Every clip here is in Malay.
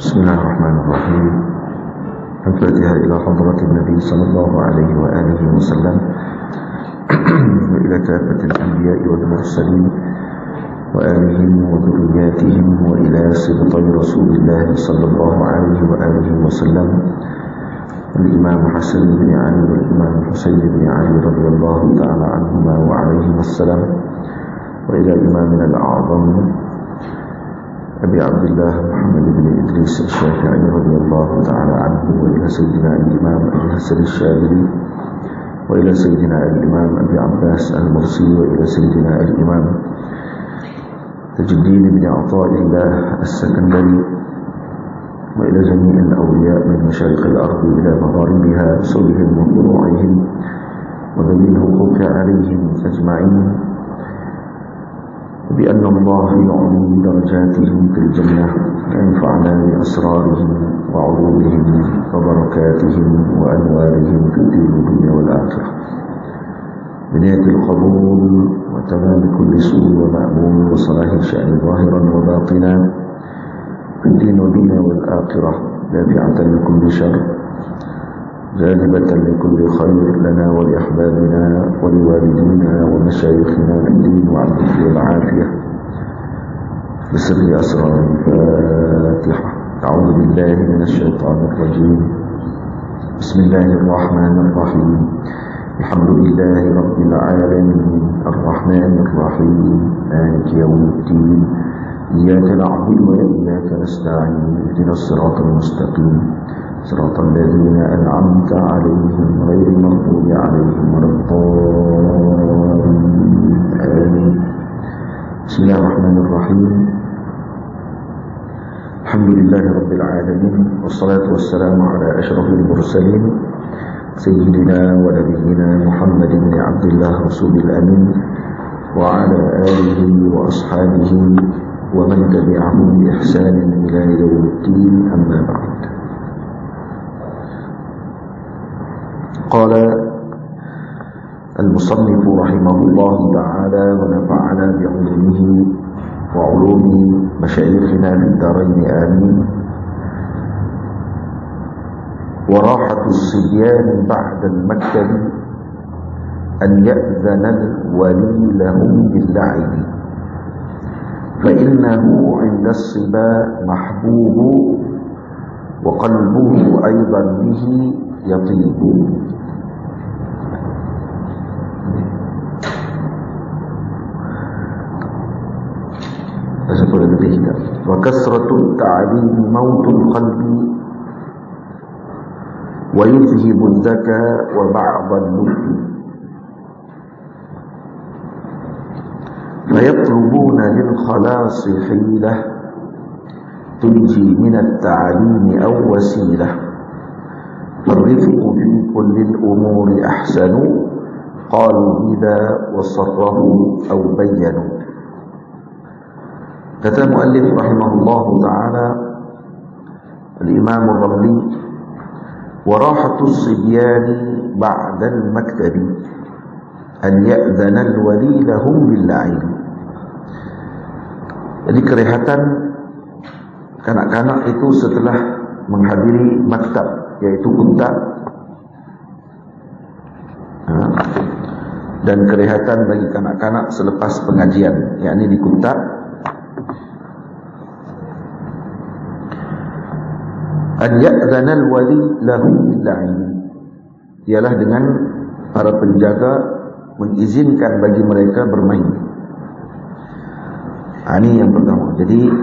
بسم الله الرحمن الرحيم. الفاتحة إلى حضرة النبي صلى الله عليه وآله وسلم وإلى كافة الأنبياء والمرسلين وآلهم وذرياتهم وإلى سبطي رسول الله صلى الله عليه وآله وسلم الإمام حسن بن علي والإمام حسين بن علي رضي الله تعالى عنهما وعليهما السلام، وإلى إمامنا الأعظم أبي عبد الله محمد بن إدريس الشافعي رضي الله تعالى عنه، وإلى سيدنا الإمام أبي حسن الشاذلي، وإلى سيدنا الإمام أبي عباس المرسي، وإلى سيدنا الإمام تاج الدين بن عطاء الله السكندري، وإلى جميع الأولياء من مشارق الأرض إلى مغاربها بصولهم وفروعهم وذوي الحقوق عليهم أجمعين، بأن الله يعلي درجاتهم في الجنة وينفعنا بأسرارهم وعلومهم وبركاتهم وأنوارهم في الدين والدنيا والآخرة بنية القبول وتمام كل سوء ومأمون وصلاح الشأن ظاهرا وباطنا في الدين والدنيا والآخرة، دافعة لكل شر جالبة لكل خير لنا ولأحبابنا ولوالدينا ومشايخنا في الدين والعافية والعافية بسر أسرار الفاتحة. أعوذ بالله من الشيطان الرجيم. بسم الله الرحمن الرحيم. الحمد لله رب العالمين الرحمن الرحيم مالك يوم الدين إياك نعبد وإياك نستعين اهدنا الصراط المستقيم صراط الذين أنعمت عليهم غير المغضوب عليهم ولا الضالين آمين. بسم الله الرحمن الرحيم. الحمد لله رب العالمين، والصلاة والسلام على أشرف المرسلين سيدنا ونبينا محمد بن عبد الله رسول الأمين، وعلى آله وأصحابه ومن تبعهم بإحسان إلى يوم الدين، أما بعد. قال المصنف رحمه الله تعالى ونفعنا بعلومه وعلوم مشايخنا في الدارين آمين. وراحة الصبيان بعد المكتب أن يأذن الولي لهم باللعب، فإنه عند الصبا محبوب وقلبه أيضا به يطيب. وكثرة التعليم موت القلب ويذهب الذكاء وبعض اللب، فيطلبون للخلاص حيلة تنجي من التعليم أو وسيلة، فالرفق في كل الأمور أحسن قالوا بذا وصره أو بينوا. Kata muallif rahimahullahu ta'ala al-Imam al-Ramli, wa rahatus sibyani ba'da al-maktabi an ya'dhana al-wali lahum bil-la'ib. Jadi kerehatan kanak-kanak itu setelah menghadiri maktab, yaitu kunta, dan kerehatan bagi kanak-kanak selepas pengajian, yakni di kunta, an ya'dhana al-wali lahum bil-la'ib, ialah dengan para penjaga mengizinkan bagi mereka bermain. Ini yang pertama. Jadi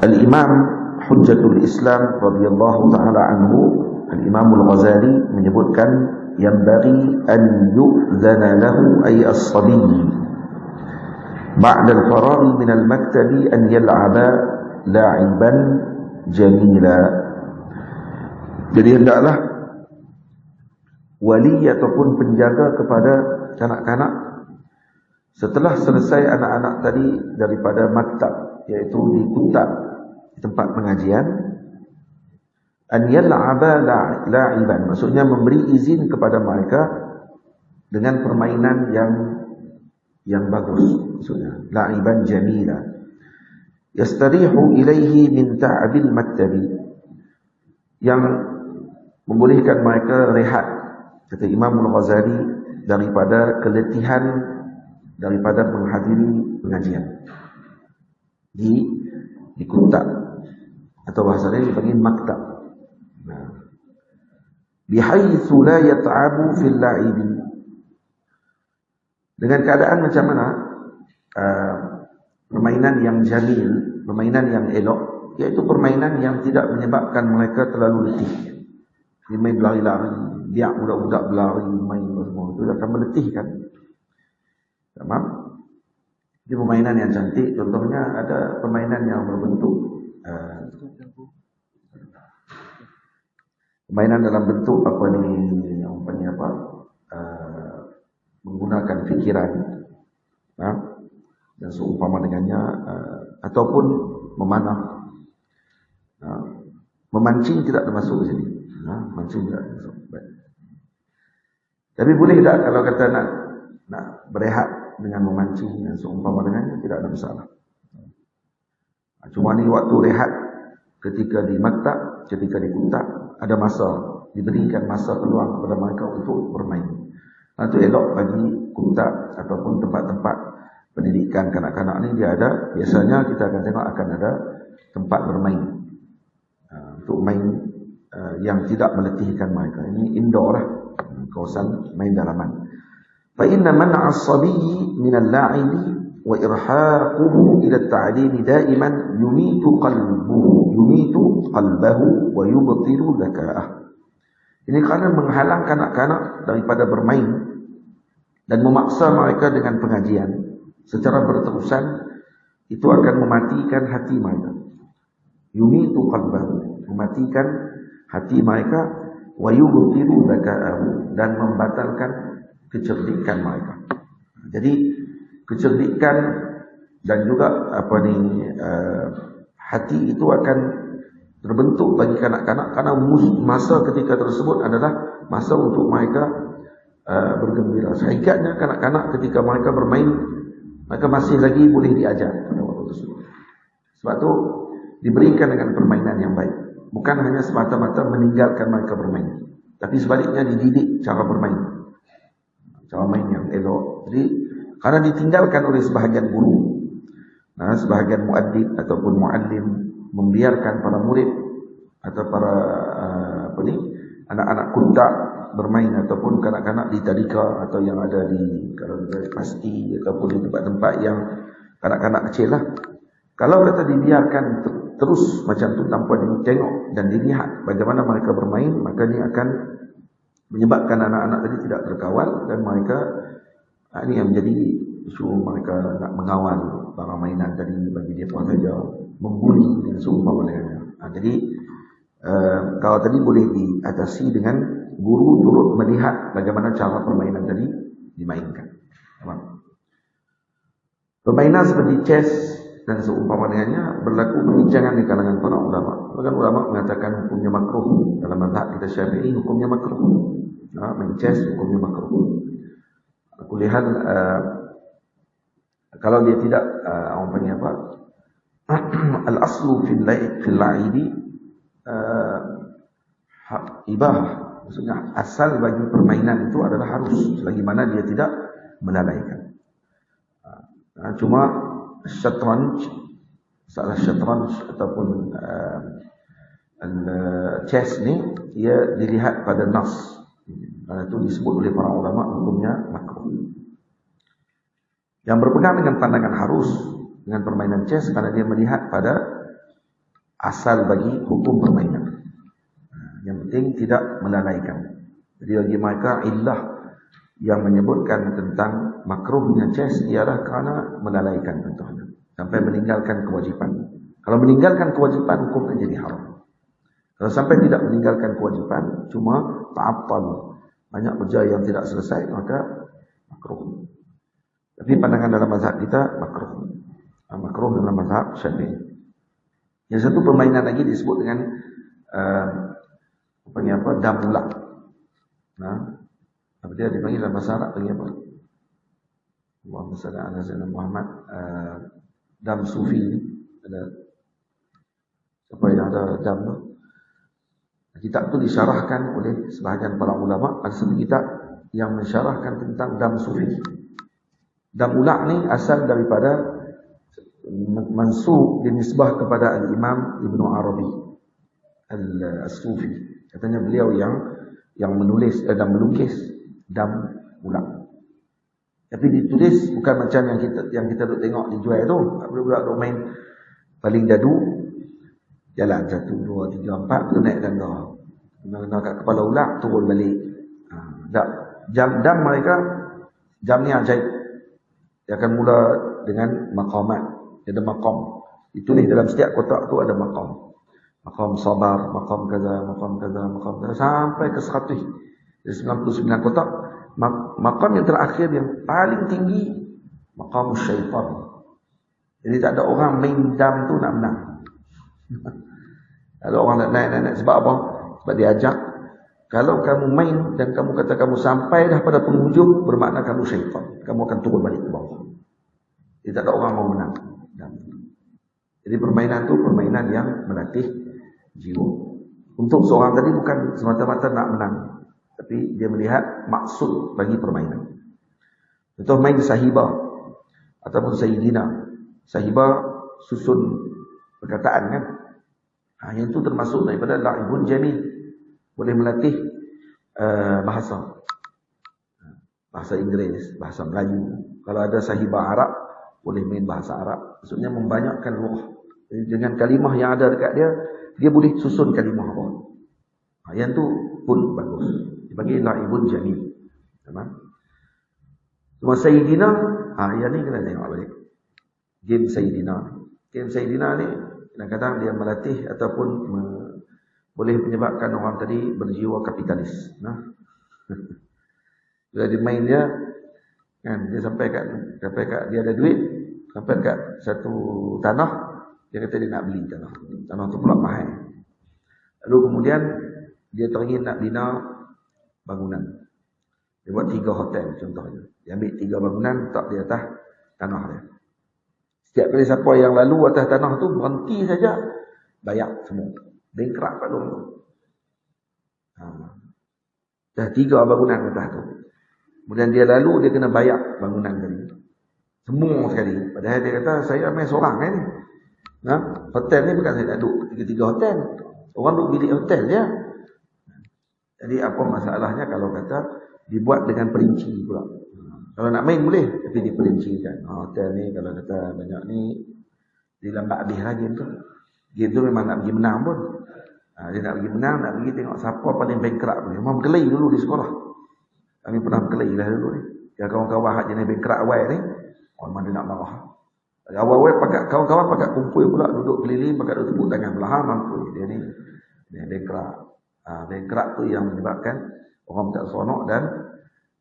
Al-Imam Hujjatul Islam radhiyallahu ta'ala anhu, Al-Imam Al-Ghazali menyebutkan yang bagi an yu'dhana lahu ay as-sabi ba'da al-faragh min al-maktabi an yal'aba la'iban jamila. Jadi hendaklah wali ataupun penjaga kepada kanak-kanak setelah selesai anak-anak tadi daripada maktab, yaitu di kunta, tempat pengajian, an yal'aba la'iban, maksudnya memberi izin kepada mereka dengan permainan yang bagus, maksudnya la'iban jamila, yastarihu ilaihi min ta'abil mattabi, yang membolehkan mereka rehat, kata Imam Al-Ghazali, daripada keletihan daripada menghadiri pengajian di kuntak, atau bahasa lain dipanggil maktab. Bihaitsu la yat'abu fil la'ib, dengan keadaan macam mana? Permainan yang jamil, permainan yang elok, iaitu permainan yang tidak menyebabkan mereka terlalu letih. Dia main berlari-lari, biar budak-budak berlari, main semua, itu akan meletihkan. Tamam? Di permainan yang cantik, contohnya ada permainan yang berbentuk permainan dalam bentuk apa ni, yang panggil apa, menggunakan fikiran, dan seumpama dengannya, ataupun memanah. Memancing tidak termasuk di sini. Mancing tidak termasuk. Baik. Tapi boleh tak kalau kata nak berehat dengan memancing dan seumpama dengannya, tidak ada masalah. Cuma ni waktu rehat ketika di maktab, ketika di kuntak, ada masa, diberikan masa peluang kepada mereka untuk bermain. Itu elok bagi kuntak ataupun tempat-tempat pendidikan kanak-kanak ni, dia ada, biasanya kita akan tengok akan ada tempat bermain, untuk main yang tidak meletihkan mereka. Ini indoor lah, kawasan main dalaman. Fa inna man'a as-sabiyyi min al-la'ibi wa irhaquhu ila at-ta'lim da'iman yumitu qalbahu wa yubtilu zaka'ah. Ini kerana menghalang kanak-kanak daripada bermain dan memaksa mereka dengan pengajian secara berterusan, itu akan mematikan hati mereka. Yumitu qalbahu, mematikan hati mereka, wa yubtilu zaka'ahu, dan membatalkan kecerdikan mereka. Jadi kecerdikan dan juga hati itu akan terbentuk bagi kanak-kanak, karena masa ketika tersebut adalah masa untuk mereka bergembira. Hakikatnya kanak-kanak ketika mereka bermain, mereka masih lagi boleh diajar pada waktu tersebut. Sebab tu diberikan dengan permainan yang baik, bukan hanya semata-mata meninggalkan mereka bermain, tapi sebaliknya dididik cara bermain, cara main yang elok. Jadi karena ditinggalkan oleh sebahagian guru, sebahagian muaddib ataupun muallim membiarkan para murid atau para anak-anak kuntak bermain, ataupun kanak-kanak di tadika atau yang ada di pasti ataupun di tempat-tempat yang kanak-kanak kecil lah. Kalau kata dibiarkan terus macam tu tanpa ditengok dan dilihat bagaimana mereka bermain, maka ini akan menyebabkan anak-anak tadi tidak terkawal, dan mereka ini yang menjadi isu, mereka nak mengawal barang mainan tadi bagi dia puan saja, membuli dan seumpama dengannya. Jadi kalau tadi boleh diatasi dengan guru turut melihat bagaimana cara permainan tadi dimainkan. Permainan seperti chess dan seumpama dengannya berlaku perbincangan di kalangan para ulama. Bahkan ulama mengatakan hukumnya makruh. Dalam mazhab kita Syafi'i hukumnya makruh. Main chess hukumnya makruh. Aku lihat kalau dia tidak al-aslu fil la'ibi ibahah. Maksudnya asal bagi permainan itu adalah harus, selagi mana dia tidak melalaikan. Cuma syatranj, salah syatranj ataupun chess ni, ia dilihat pada nas, karena itu disebut oleh para ulama hukumnya makruh. Yang berpegang dengan pandangan harus dengan permainan chess, karena dia melihat pada asal bagi hukum permainan. Yang penting tidak melalaikan. Jadi bagi mereka illah yang menyebutkan tentang makruhnya chess ialah kerana melalaikan, contohnya sampai meninggalkan kewajipan. Kalau meninggalkan kewajipan, hukumnya jadi haram. Kalau sampai tidak meninggalkan kewajipan, cuma ta'attal, banyak kerja yang tidak selesai, maka makruh. Tapi pandangan dalam mazhab kita makruh. Makruh dalam mazhab Syafi'i. Yang satu permainan lagi disebut dengan damulak. Apa dia dipanggil dalam bahasa Arab panggil apa? Allahumma salli ala sayyidina Muhammad. Dam sufi. ada siapa yang ada dam tu. Kitab tu disyarahkan oleh sebahagian para ulama. Ada satu kitab yang mensyarahkan tentang dam sufi. Dam ulak ni asal daripada mansub dinisbah kepada Al-Imam Ibn Arabi Al-Sufi. Katanya beliau yang menulis dan melukis dam ulak. Tapi ditulis bukan macam yang kita duk tengok dijual tu. Budak-budak duk main paling dadu, jalan 1, 2, 3, 4 tu naik tangga. Kena kat kepala ular turun balik. Tak. Jam mereka jam ni ajaib. Dia akan mula dengan maqamat. Dia ada maqam. Ditulis dalam setiap kotak tu ada maqam. Maqam sabar, maqam kaza, maqam kaza, maqam kaza sampai ke 100. Dari 99 kotak, maqam yang terakhir yang paling tinggi maqam syaitan. Jadi tak ada orang main dam tu nak menang. Ada orang nak naik sebab apa? Sebab dia ajak. Kalau kamu main dan kamu kata kamu sampai dah pada penghujung, bermakna kamu syaitan. Kamu akan turun balik ke bawah. Jadi tak ada orang mau menang. Jadi permainan tu permainan yang melatih jiwa. Untuk seorang tadi bukan semata-mata nak menang, tapi dia melihat maksud bagi permainan. Contoh main sahibah ataupun sayyidina. Sahibah susun perkataan kan. Yang itu termasuk daripada la'ibun jamil. Boleh melatih bahasa Inggeris, bahasa Melayu. Kalau ada sahibah Arab, boleh main bahasa Arab. Maksudnya membanyakkan lughah. Jadi dengan kalimah yang ada dekat dia, dia boleh susun kalimah apa. Yang tu pun bagus. Dipanggil la'ibun jamil. Tamam. Cuma sayyidina, yang ni kena tengok balik. Game sayyidina. Game sayyidina ni kadang-kadang dia melatih ataupun boleh menyebabkan orang tadi berjiwa kapitalis. Bila dia main dia, kan, dia sampai kat dia ada duit, sampai kat satu tanah, dia kata dia nak beli tanah. Tanah tu pula mahal. Lalu kemudian dia teringin nak bina bangunan. Dia buat 3 hotel contohnya. Dia ambil 3 bangunan, letak di atas tanah dia. Setiap kali siapa yang lalu atas tanah tu berhenti saja, bayar semua. Bankrupt kat orang tu. Dah 3 bangunan atas tu. Kemudian dia lalu, dia kena bayar bangunan tadi. Semua sekali. Padahal dia kata, saya main seorang ni. Hotel ni bukan saya nak duduk 3 hotel. Orang duduk bilik hotel je. Jadi apa masalahnya kalau kata dibuat dengan perinci pula. Kalau nak main boleh, tapi diperincikan. Hotel ni kalau kata banyak ni, dia lambat habis lah game tu. Game tu memang nak pergi menang pun. Dia nak pergi menang, nak pergi tengok siapa paling bankrupt ni. Memang berkelahi dulu di sekolah. Kami pernah berkelahi lah dulu ni. Yang kawan-kawan hak jenis bankrupt awal ni, memang dia nak marah. Awal-awal kawan-kawan pakat kumpul pula, duduk keliling, pakat duduk tepuk tangan belah, mampu. Dia ni bankrupt. Bankrupt tu yang menyebabkan orang tak seronok dan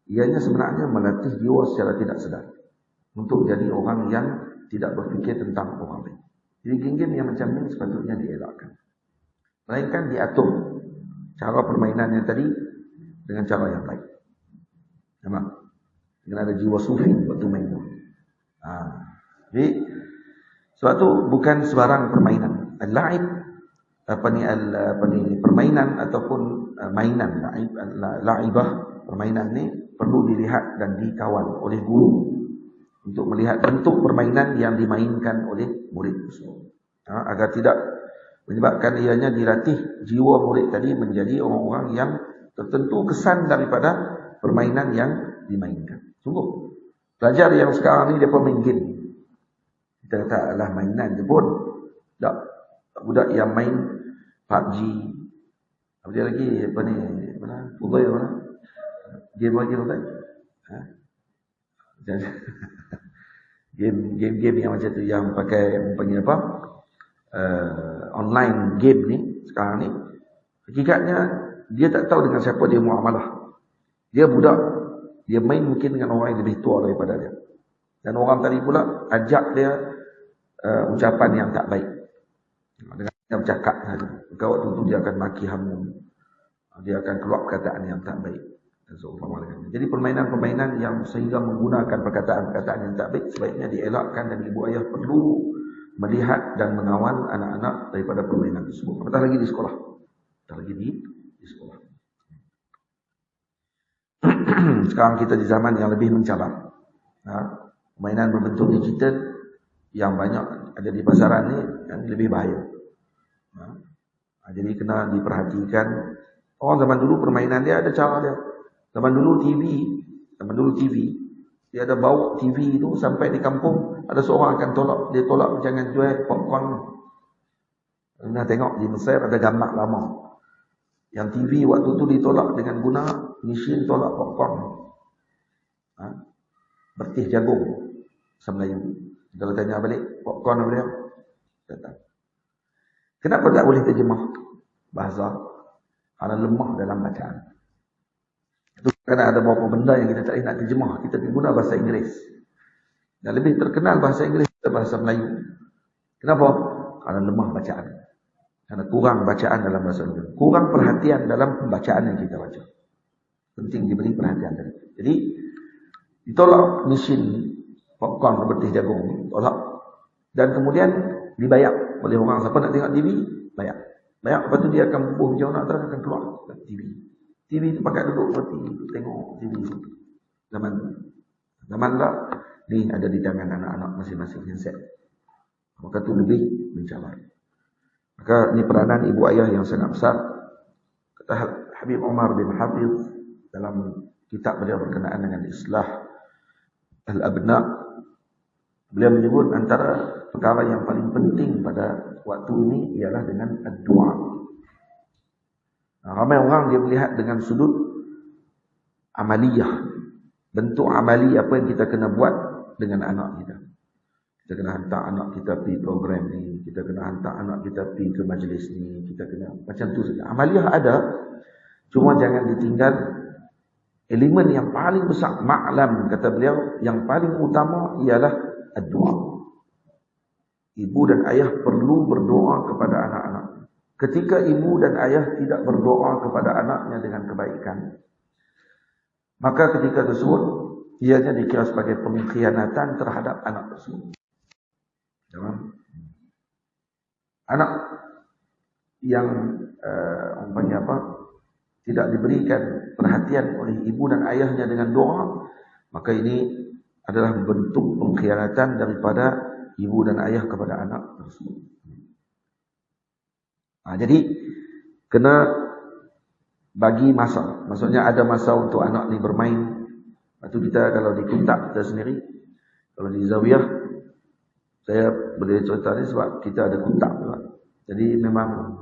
ianya sebenarnya melatih jiwa secara tidak sedar. Untuk jadi orang yang tidak berfikir tentang orang lain. Jadi game-game yang macam ni sepatutnya dielakkan. Melainkan diatur cara permainannya tadi dengan cara yang baik. Nampak? Dengan ada jiwa sufi waktu main tu. Jadi sebab tu bukan sebarang permainan. Al-la'ib permainan ataupun mainan la'ibah, permainan ni perlu dilihat dan dikawal oleh guru untuk melihat bentuk permainan yang dimainkan oleh murid tersebut. Agar tidak menyebabkan ianya dilatih jiwa murid tadi menjadi orang-orang yang tertentu kesan daripada permainan yang dimainkan. Sungguh. Pelajar yang sekarang ni dia pun main game. Kita kata adalah mainan je pun. Tak. Budak yang main PUBG. Apa dia lagi? Apa ni? Fubai mana? Game lagi tu tak? Game yang macam tu yang pakai panggil apa? Online game ni sekarang ni hakikatnya dia tak tahu dengan siapa dia muamalah. Dia budak, dia main mungkin dengan orang yang lebih tua daripada dia. Dan orang tadi pula ajak dia ucapan yang tak baik. Dengan dia bercakap saja. Maka waktu tu dia akan maki hamu. Dia akan keluar perkataan yang tak baik. Dan jadi permainan-permainan yang sehingga menggunakan perkataan-perkataan yang tak baik sebaiknya dielakkan dan ibu ayah perlu melihat dan mengawal anak-anak daripada permainan tersebut. Apatah lagi di sekolah. Apatah lagi di sekolah. Sekarang kita di zaman yang lebih mencabar. Permainan berbentuk digital yang banyak ada di pasaran ni yang lebih bahaya. Jadi kena diperhatikan. Orang zaman dulu permainan dia ada cara dia. Zaman dulu TV, dia ada bawa TV itu sampai di kampung, ada seorang akan tolak, dia tolak jangan jual popcorn. Pernah tengok di Mesir ada gambar lama. Yang TV waktu tu ditolak dengan guna mesin tolak popcorn. Bertih jagung bahasa Melayu. Kalau tanya balik, popcorn apa dia? Tak. Kenapa tak boleh terjemah bahasa? Karena lemah dalam bacaan. Itu kerana ada beberapa benda yang kita tak boleh nak terjemah. Kita guna bahasa Inggeris. Dan lebih terkenal bahasa Inggeris daripada bahasa Melayu. Kenapa? Karena lemah bacaan. Karena kurang bacaan dalam bahasa Inggeris. Kurang perhatian dalam pembacaan yang kita baca. Penting diberi perhatian tadi. Jadi, ditolak mesin popcorn bertih jagung. Tolak. Dan kemudian dibayar oleh orang. Siapa nak tengok TV? Bayar. Lepas tu dia akan bubuh jauh nak terus akan keluar TV. TV tu pakai duduk berarti tengok TV. Zaman tak ni ada di tangan anak-anak masing-masing handset. Maka tu lebih mencabar. Maka ni peranan ibu ayah yang sangat besar. Kata Habib Umar bin Hafiz dalam kitab beliau berkenaan dengan islah al-abna, beliau menyebut antara perkara yang paling penting pada waktu ini ialah dengan doa. Ramai orang dia melihat dengan sudut amaliyah, bentuk amali apa yang kita kena buat dengan anak kita. Kita kena hantar anak kita pergi program ni, kita kena hantar anak kita pergi ke majlis ni, kita kena macam tu saja. Amaliyah ada, cuma jangan ditinggal elemen yang paling besar, ma'lam kata beliau, yang paling utama ialah doa. Ibu dan ayah perlu berdoa kepada anak-anak. Ketika ibu dan ayah tidak berdoa kepada anaknya dengan kebaikan, maka ketika tersebut ianya dikira sebagai pengkhianatan terhadap anak tersebut. Anak yang umpamanya tidak diberikan perhatian oleh ibu dan ayahnya dengan doa, maka ini adalah bentuk pengkhianatan daripada ibu dan ayah kepada anak tersebut. Jadi kena bagi masa. Maksudnya ada masa untuk anak ni bermain. Lepas tu kita kalau di kuntak kita sendiri, kalau di zawiyah, saya boleh cerita ni sebab kita ada kuntak juga. Jadi memang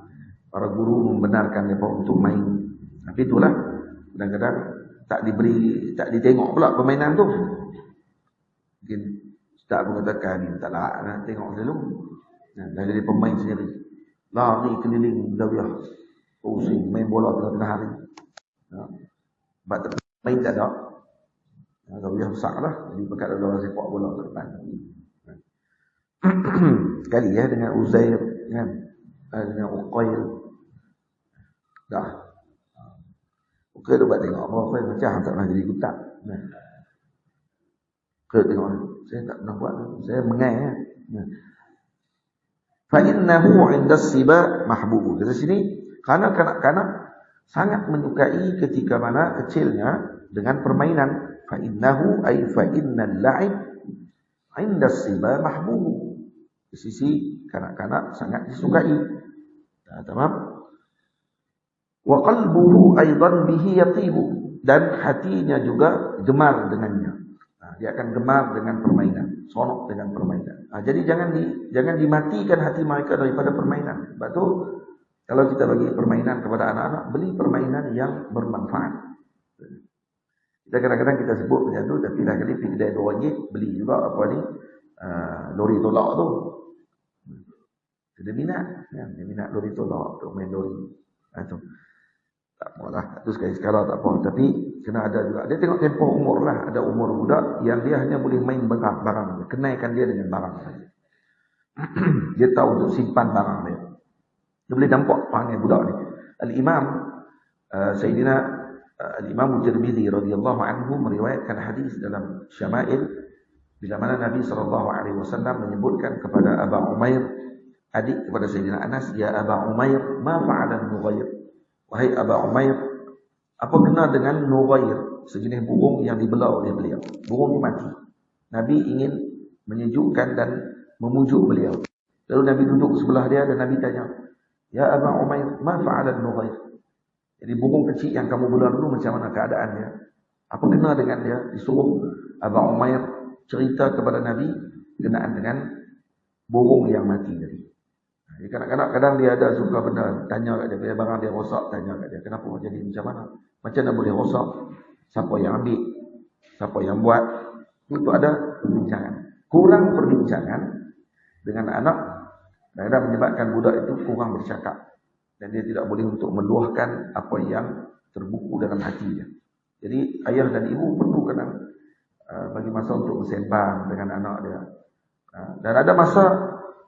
para guru membenarkan mereka untuk main. Tapi itulah kadang-kadang tak ditengok pula permainan tu. Mungkin tak mengatakan taklah nak tengok dulu. Dah jadi pemain sendiri. Lari keliling zawiyah. Pusing main bola tengah-tengah hari. Sebab main tak ada. Zawiyah besar lah. Jadi pakat ada orang sepak bola ke depan. Sekali dengan Uzair kan. Dengan Uqail. Dah. Uqail tu buat tengok apa macam tak pernah jadi kutak. Uqail tengok saya tak pernah buat, saya mengai ya. Fa innahu 'inda as-siba mahbub. Dari sini kerana kanak-kanak sangat menyukai ketika mana kecilnya dengan permainan. Fa innahu ay fa innal la'ib 'inda as-siba mahbub. Di sisi kanak-kanak sangat disukai. Tamam? Wa qalbuhu aidan bihi yatibu, dan hatinya juga gemar dengannya. Dia akan gemar dengan permainan, sonok dengan permainan. Jadi jangan dimatikan hati mereka daripada permainan. Sebab tu kalau kita bagi permainan kepada anak-anak, beli permainan yang bermanfaat. Kita kadang-kadang kita sebut macam tu, tapi dah kali pergi kedai RM2 beli juga apa ni, lori tolak tu. Dia minat, ya, dia minat lori tolak tu, main lori. Itu tak apalah, itu sekali sekarang tak apa. Tapi kena ada juga. Dia tengok tempoh umur lah. Ada umur budak yang dia hanya boleh main barang. Kenaikan dia dengan barang saja. Dia tahu untuk simpan barang dia. Dia boleh nampak perangai budak ni. Al-Imam Sayyidina Al-Imam Tirmidzi radhiyallahu anhu meriwayatkan hadis dalam Syama'il Bila mana Nabi SAW menyebutkan kepada Aba Umair, adik kepada Sayyidina Anas, ya Aba Umair, ma fa'ala Nughair? Wahai Aba Umair, apa kena dengan Nughair, sejenis burung yang dibelah oleh beliau? Burung itu mati. Nabi ingin menyejukkan dan memujuk beliau. Lalu Nabi duduk sebelah dia dan Nabi tanya, ya Aba Umair, ma fa'ala Nughair? Jadi burung kecil yang kamu belah dulu macam mana keadaannya? Apa kena dengan dia? Disuruh Aba Umair cerita kepada Nabi berkenaan dengan burung yang mati tadi. Jadi kadang-kadang dia ada suka benda, tanya kat dia, bila barang dia rosak, tanya kat dia, kenapa jadi macam mana? Macam mana boleh rosak? Siapa yang ambil? Siapa yang buat? Itu ada perbincangan. Kurang perbincangan dengan anak, kadang-kadang menyebabkan budak itu kurang bercakap. Dan dia tidak boleh untuk meluahkan apa yang terbuku dalam hatinya. Jadi ayah dan ibu perlu kadang bagi masa untuk bersembang dengan anak dia. Dan ada masa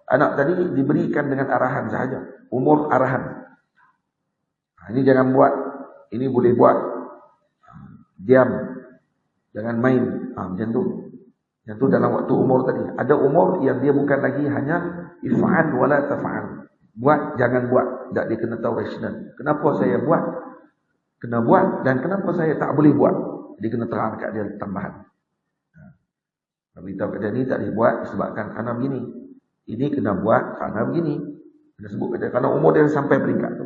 anak tadi diberikan dengan arahan sahaja. Umur arahan. Ini jangan buat. Ini boleh buat. Diam. Jangan main. Macam tu. Yang tu dalam waktu umur tadi. Ada umur yang dia bukan lagi hanya if'al wala taf'al. Buat, jangan buat. Tak dia kena tahu rasional. Kenapa saya buat? Kena buat. Dan kenapa saya tak boleh buat? Dia kena terang kat dia tambahan. Beritahu kat dia ni tak boleh buat disebabkan kerana begini. Ini kena buat kerana begini. Dia sebut kat dia kerana umur dia sampai peringkat tu.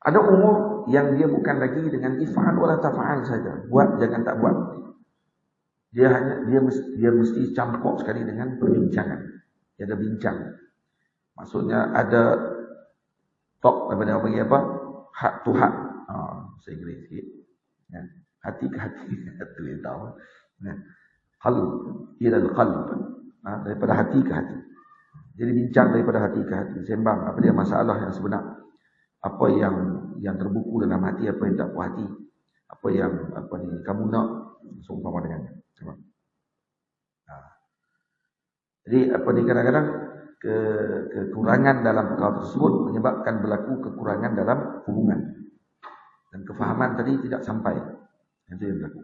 Ada umur yang dia bukan lagi dengan if'al wala taf'al saja. Buat jangan tak buat. Dia mesti campur sekali dengan perbincangan. Dia ada bincang. Maksudnya ada talk daripada apa apa? Heart to heart. Saya Inggeris sikit. Ya. Hati ke hati. Itu yang tahu. Ya. Qalb ila al-qalb. Daripada hati ke hati. Jadi bincang daripada hati ke hati. Sembang apa dia masalah yang sebenar. Apa yang terbuku dalam hati, apa yang tak puas hati. Apa yang kamu nak seumpama dengannya. Jadi apa ni kadang-kadang kekurangan dalam perkara tersebut menyebabkan berlaku kekurangan dalam hubungan. Dan kefahaman tadi tidak sampai. Itu yang berlaku.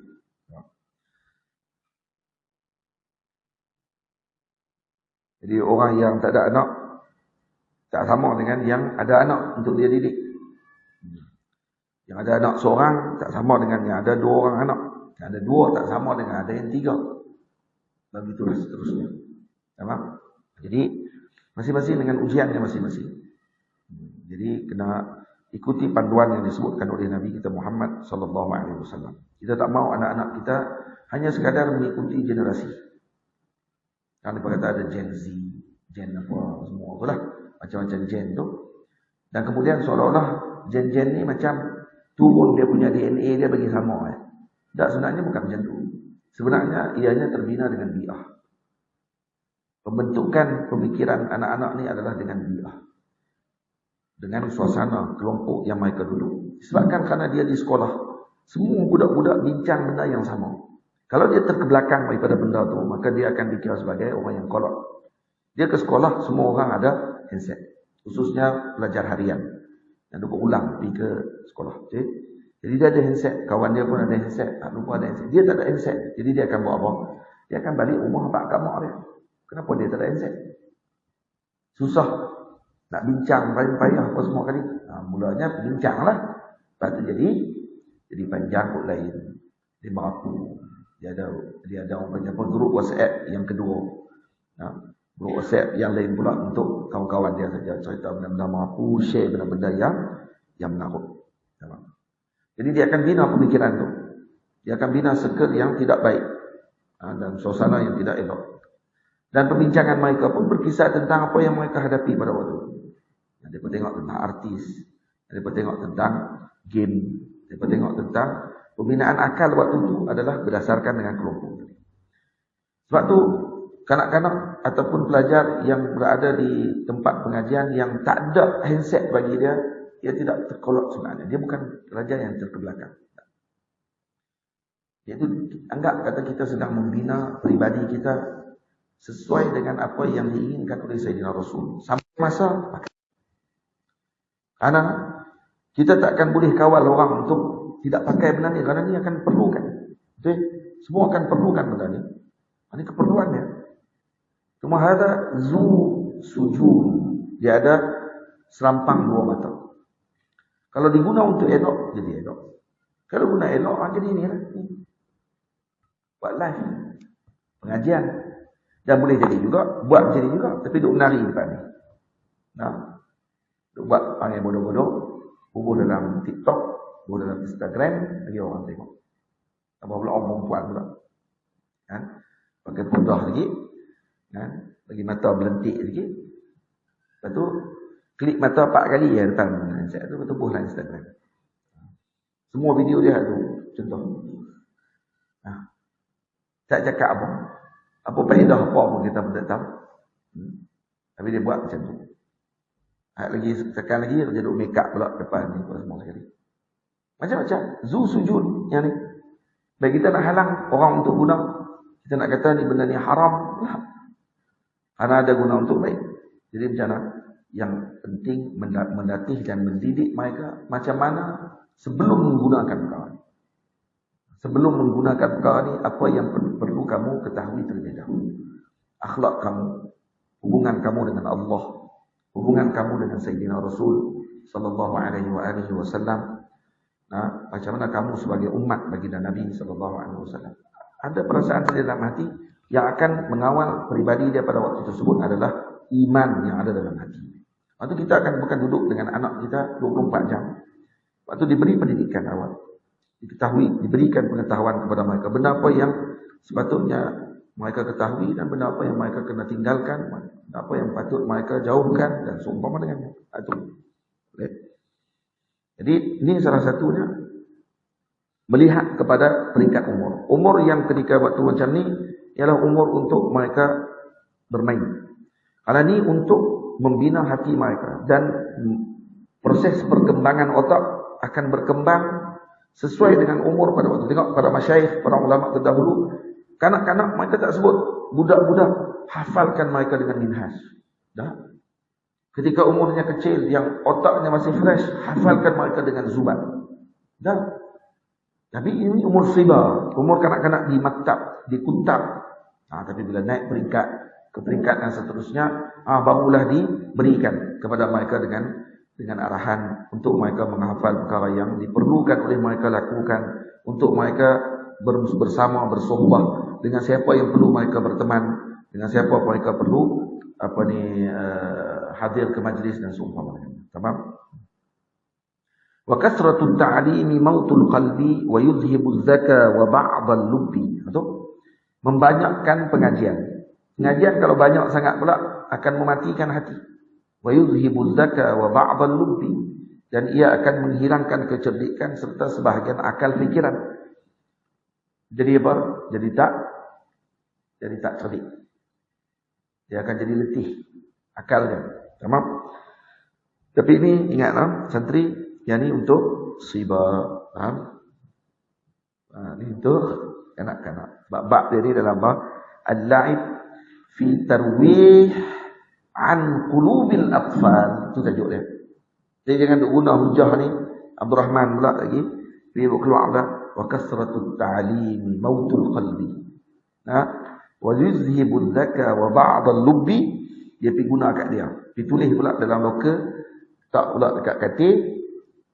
Jadi orang yang tak ada anak tak sama dengan yang ada anak untuk dia didik. Yang ada anak seorang tak sama dengan yang ada dua orang anak. Yang ada dua tak sama dengan ada yang tiga. Begitulah seterusnya. Faham? Jadi masing-masing dengan ujiannya masing-masing. Jadi kena ikuti panduan yang disebutkan oleh Nabi kita Muhammad sallallahu alaihi wasallam. Kita tak mau anak-anak kita hanya sekadar mengikuti generasi. Kan dia kata ada Gen Z, Gen apa semua itulah, macam-macam gen tu. Dan kemudian seolah-olah gen-gen ni macam turun dia punya DNA dia bagi sama. Tak, sebenarnya bukan macam tu. Sebenarnya ianya terbina dengan bi'ah. Pembentukan pemikiran anak-anak ni adalah dengan bi'ah. Dengan suasana kelompok yang mereka duduk. Sebabkan kerana dia di sekolah, semua budak-budak bincang benda yang sama. Kalau dia terkebelakang daripada benda tu, maka dia akan dikira sebagai orang yang kolot. Dia ke sekolah, semua orang ada handset. Khususnya pelajar harian. Dan dia berulang pergi ke sekolah. Okay? Jadi dia ada handset. Kawan dia pun ada handset. Tak lupa ada handset. Dia tak ada handset. Jadi dia akan buat apa? Dia akan balik rumah abang kat mak dia. Kenapa dia tak ada handset? Susah. Nak bincang, payah apa semua kali. Mulanya bincang lah. Lepas tu jadi panjang kot lain. Dia beraku. Dia ada orang apa grup WhatsApp yang kedua. Grup WhatsApp yang lain pula untuk kawan-kawan dia saja. Cerita benda-benda mampu, share benda-benda yang menakut. Jadi dia akan bina pemikiran tu. Dia akan bina circle yang tidak baik. Dan suasana yang tidak elok. Dan perbincangan mereka pun berkisah tentang apa yang mereka hadapi pada waktu itu. Dia pun tengok tentang artis. Dia pun tengok tentang game. Dia pun tengok tentang pembinaan akal waktu itu adalah berdasarkan dengan kelompok. Sebab tu kanak-kanak ataupun pelajar yang berada di tempat pengajian yang tak ada handset bagi dia tidak terkolot sebenarnya. Dia bukan pelajar yang terkebelakang. Iaitu anggap kata kita sedang membina pribadi kita sesuai dengan apa yang diinginkan oleh Sayyidina Rasul. Sampai masa karena kita tak akan boleh kawal orang untuk tidak pakai benda ni, kerana ni akan perlukan. Betul? Semua akan perlukan benda ni. Ini keperluannya. Cuma ada zu sujud. Dia ada serampang dua mata. Kalau diguna untuk elok, jadi elok. Kalau guna elok, jadi ini lah. Buat live. Pengajian. Dan boleh jadi juga, buat jadi juga, tapi duk menari depan ni. Nah, duk buat panggil bodoh-bodoh, hubung dalam TikTok, hubung dalam Instagram, lagi orang tengok. Apa pula orang perempuan pula. Kan? Pakai podah lagi. Kan? Bagi mata belentik lagi. Lepas tu, klik mata 4 kali ya depan. Saya tu bertubuhlah Instagram. Semua video dia tu, contoh. Nah, tak cakap apa. Apa faedah apa pun kita pun tak tahu. Tapi dia buat macam tu. Lagi sekarang lagi dia duk make up pula depan ni semua sekali. Macam-macam. Zu sujud yang ni. Baik kita nak halang orang untuk guna, kita nak kata ni benda ni haram. Nah. Karena ada guna untuk baik. Jadi macam mana? Yang penting mendatih dan mendidik mereka macam mana sebelum menggunakan perkara ni. Sebelum menggunakan perkara ni, apa yang perlu kamu ketahui terlebih dahulu. Akhlak kamu, hubungan kamu dengan Allah, hubungan kamu dengan Sayyidina Rasul sallallahu alaihi wasallam. Nah, macam mana kamu sebagai umat baginda Nabi sallallahu alaihi wasallam. Ada perasaan di dalam hati yang akan mengawal pribadi dia pada waktu tersebut adalah iman yang ada dalam hati. Waktu kita akan bukan duduk dengan anak kita 24 jam. Waktu diberi pendidikan awal, diketahui, diberikan pengetahuan kepada mereka benda apa yang sepatutnya mereka ketahui dan benda apa yang mereka kena tinggalkan, benda apa yang patut mereka jauhkan dan seumpama dengannya. Itu. Jadi ini salah satunya melihat kepada peringkat umur. Umur yang ketika waktu macam ni ialah umur untuk mereka bermain. Kalau ni untuk membina hati mereka dan proses perkembangan otak akan berkembang sesuai dengan umur pada waktu. Tengok pada masyayikh, para ulama terdahulu, kanak-kanak mereka tak sebut budak-budak, hafalkan mereka dengan minhaj. Dah. Ketika umurnya kecil, yang otaknya masih fresh, hafalkan mereka dengan zubat. Dah. Tapi ini umur siba, umur kanak-kanak di maktab, di kuntab. Tapi bila naik peringkat ke peringkat yang seterusnya, barulah diberikan kepada mereka dengan arahan untuk mereka menghafal perkara yang diperlukan oleh mereka lakukan, untuk mereka bersama bersohbah dengan siapa yang perlu mereka berteman, dengan siapa mereka perlu hadir ke majlis dan seumpamanya. Tamam? Wa kasratut ta'limi mautul qalbi wa yudhhibu zaka wa ba'dal lubbi. Membanyakkan pengajian. Pengajian kalau banyak sangat pula akan mematikan hati. Wa yudhhibu zaka wa ba'dal lubbi, dan ia akan menghilangkan kecerdikan serta sebahagian akal fikiran. Jadi apa? Jadi tak cerdik. Dia akan jadi letih akalnya. Tamam? Tapi ini ingatlah santri, yang ni untuk siba. Faham? Ini untuk kanak-kanak. Bab dia ni dalam bab al-la'ib fi tarwih an qulubil atfal. Itu tajuk dia. Jadi jangan duk guna hujah ni. Abdul Rahman pula lagi dia keluar dah, wa kasratut ta'lim mautul qalbi. Wa yuzhibu dzaka wa ba'd al-lubbi. Dia pergi guna kat dia. Ditulis pula dalam loka, tak pula dekat katil.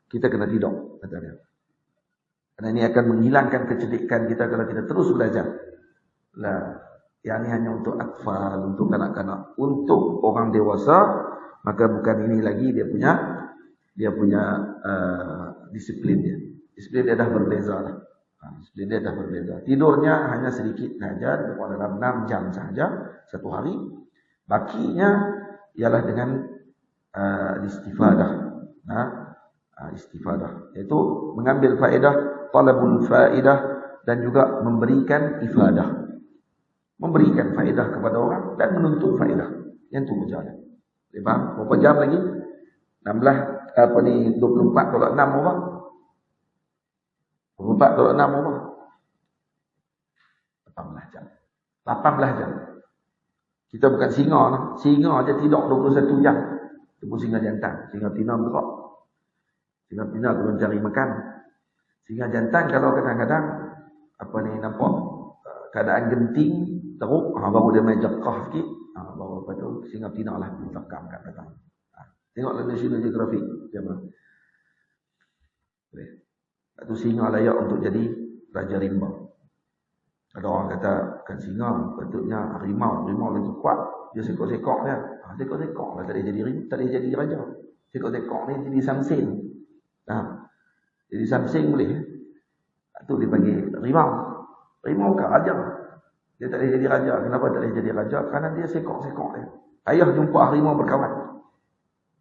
Kita kena tidur kata dia. Kerana ini akan menghilangkan kecerdikan kita kalau kita terus belajar. Lah, yang ini hanya untuk atfal, untuk kanak-kanak. Untuk orang dewasa, maka bukan ini lagi dia punya disiplin dia. Disiplin dia dah berbeza lah. Disiplin dia dah berbeza. Tidurnya hanya sedikit saja, dalam 6 jam saja satu hari. Bakinya ialah dengan istifadah. Istifadah, iaitu mengambil faedah, talabul faedah, dan juga memberikan ifadah. Memberikan faedah kepada orang dan menuntut faedah. Yang tu berjalan. Faham? Berapa jam lagi? 24 tolak 6 berapa? 24 tolak 6 berapa? 18 jam. 18 jam. Kita bukan singa lah. Singa aja tidur 21 jam. Itu pun singa jantan. Singa betina berak. Singa betina belum cari makan. Singa jantan kalau kadang-kadang nampak keadaan genting, teruk, baru dia main jakah sikit, baru lepas tu singa betina lah terkam kat datang. Tengoklah National Geographic macam mana. Boleh. Lepas tu singa layak untuk jadi raja rimba. Ada orang kata kan singa patutnya harimau lagi kuat. Dia sekok-sekok dia. Sekok-sekok lah tak boleh jadi raja. Sekok-sekok ni jadi samsing. Jadi samsing boleh. Tu dipanggil rimau. Rimau kan raja. Dia tak boleh jadi raja. Kenapa tak boleh jadi raja? Kerana dia sekok-sekok dia. Ayah jumpa harimau berkawan.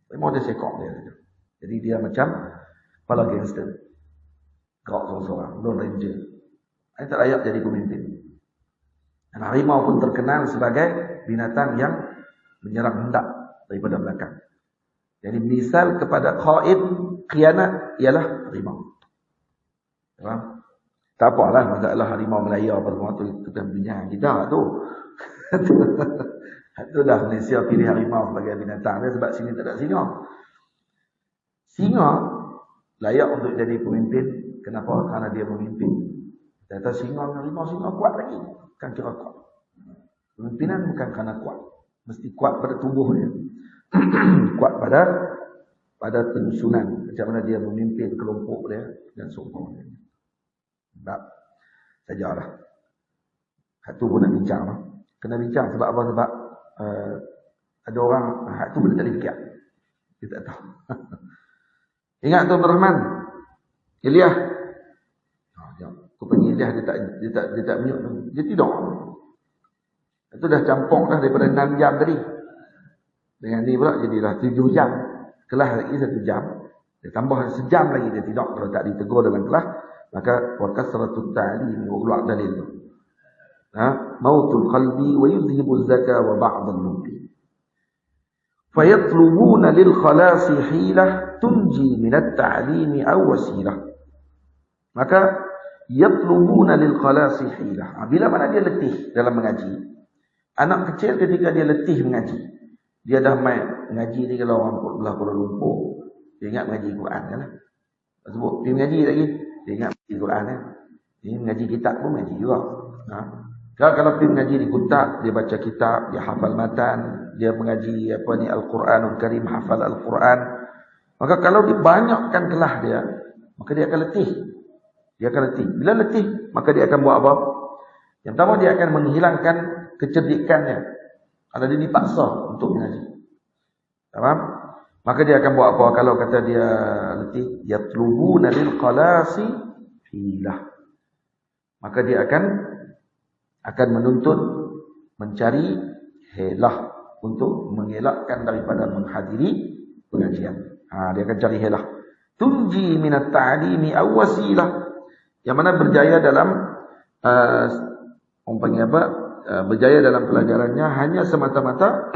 Rimau dia sekok dia. Jadi dia macam kepala gangster. Gerak seorang-seorang. Lone Ranger. Dia tak layak jadi pemimpin. Dan harimau pun terkenal sebagai binatang yang menyerang hendak daripada belakang. Jadi misal kepada khaid khianat ialah harimau. Faham? Tak apalah masalah harimau Melaya pada waktu kita bincang kita tu. Itulah Malaysia pilih harimau sebagai binatang dia sebab sini tak ada singa. Singa layak untuk jadi pemimpin. Kenapa? Kerana dia memimpin. Kata singa dengan harimau, singa kuat lagi. Kan kira kuat. Pemimpinan bukan kerana kuat. Mesti kuat pada tubuh dia. Kuat pada penyusunan. Macam mana dia memimpin kelompok dia dan seumpama dia. Sebab sajalah. Hak tu pun nak bincang lah. Kena bincang sebab apa? Sebab ada orang hak tu boleh tak fikir. Dia tak tahu. Ingat Tuan Rahman, Ilyas. Aku panggil Ilyas dia tak mute tu. Dia tidur. Itu dah campur dah daripada 6 jam tadi. Dengan ni pula jadilah 7 jam. Kelas lagi 1 jam. Dia tambah sejam lagi dia tidur kalau tak ditegur dalam kelas. Maka wa kasratut ta'lim wa ulaq dalil tu. Mautul qalbi wa yudhibu az-zaka wa ba'd al-mumkin. Fayatlubuna lil khalasi hilah tunji min at-ta'lim aw wasilah. Maka yatlubuna lil khalasi hilah. Bila mana dia letih dalam mengaji. Anak kecil ketika dia letih mengaji. Dia dah main mengaji ni kalau orang belah Kuala Lumpur, dia ingat mengaji Quran kan. Sebut dia mengaji lagi. Dia ingat mengaji Quran kan. Dia mengaji kitab pun mengaji juga. Kalau pergi mengaji di Kutak, dia baca kitab, dia hafal matan, dia mengaji Al-Quranul Karim, hafal Al-Quran. Maka kalau dibanyakkan kelas dia, maka dia akan letih. Bila letih, maka dia akan buat apa? Yang pertama dia akan menghilangkan kecerdikannya. Kalau dia dipaksa untuk mengaji. Faham? Maka dia akan buat apa? Kalau kata dia letih, yatlubuna lil qalasi filah. Maka dia akan menuntut mencari helah untuk mengelakkan daripada menghadiri pengajian. Dia akan cari helah. Tunji minat ta'limi aw wasilah. Yang mana berjaya dalam berjaya dalam pelajarannya hanya semata-mata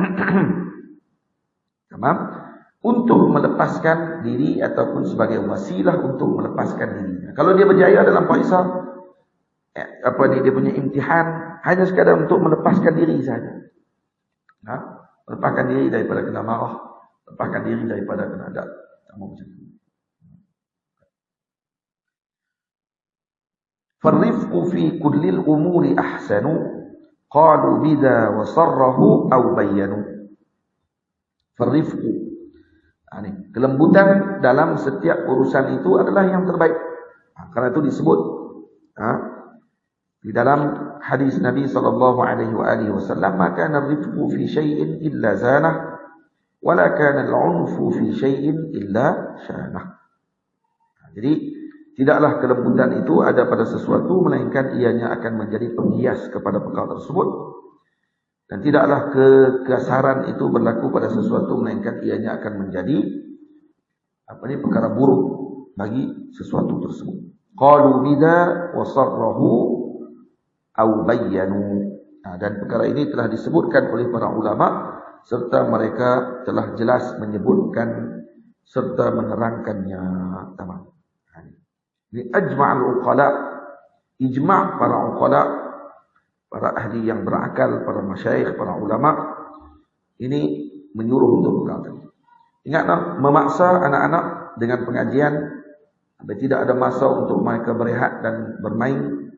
untuk melepaskan diri ataupun sebagai wasilah untuk melepaskan dirinya. Kalau dia berjaya dalam Faisal, dia punya imtihan hanya sekadar untuk melepaskan diri saja. Melepaskan diri daripada kena marah, melepaskan diri daripada kena adab. Tak mau macam tu. Farifqu fi kullil umuri ahsanu qalu bidha wa sarrahu aw bayyanu. Farifqu, kelembutan dalam setiap urusan itu adalah yang terbaik. Karena itu disebut di dalam hadis Nabi sallallahu alaihi wasallam, maka ar-rifqu fi syai'in illa zanah wa la kana al-'unfu fi syai'in illa syanah. Jadi tidaklah kelembutan itu ada pada sesuatu melainkan ianya akan menjadi penghias kepada perkara tersebut. Dan tidaklah kekasaran itu berlaku pada sesuatu melainkan ianya akan menjadi perkara buruk bagi sesuatu tersebut. Qalu bidha wa sarrahu aw bayyanu. Dan perkara ini telah disebutkan oleh para ulama serta mereka telah jelas menyebutkan serta menerangkannya. Tamam. Ini ajma'ul uqala, ijma' para uqala, para ahli yang berakal, para masyayikh, para ulama, ini menyuruh untuk perkara. Ingat tak, memaksa anak-anak dengan pengajian sampai tidak ada masa untuk mereka berehat dan bermain,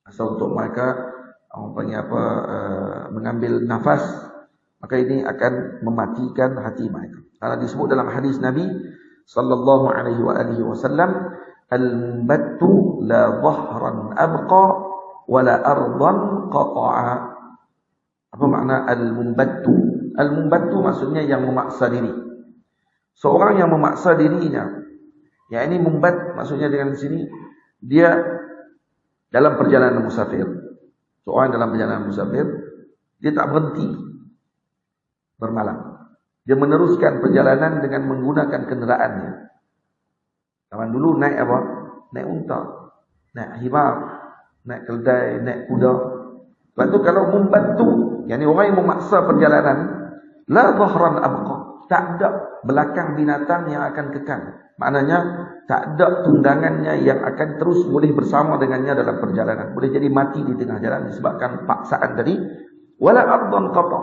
masa untuk mereka orang panggil apa, mengambil nafas, maka ini akan mematikan hati mereka. Karena disebut dalam hadis Nabi sallallahu alaihi wasallam, al-mumbattu la dhahran abqa wa la ardan qata'a. Apa makna al-mumbattu? Al-mumbattu maksudnya yang memaksa diri. Seorang yang memaksa dirinya, ya ini mumbat maksudnya dengan di sini dia dalam perjalanan musafir. Seorang dalam perjalanan musafir, dia tak berhenti bermalam. Dia meneruskan perjalanan dengan menggunakan kenderaannya. Zaman dulu naik apa? Naik unta, naik himar, naik keldai, naik kuda. Lepas tu kalau membantu, yakni orang yang memaksa perjalanan, la dhahran abqa, tak ada belakang binatang yang akan kekal. Maknanya tak ada tunggangannya yang akan terus boleh bersama dengannya dalam perjalanan. Boleh jadi mati di tengah jalan disebabkan paksaan tadi. Wala ardan qata,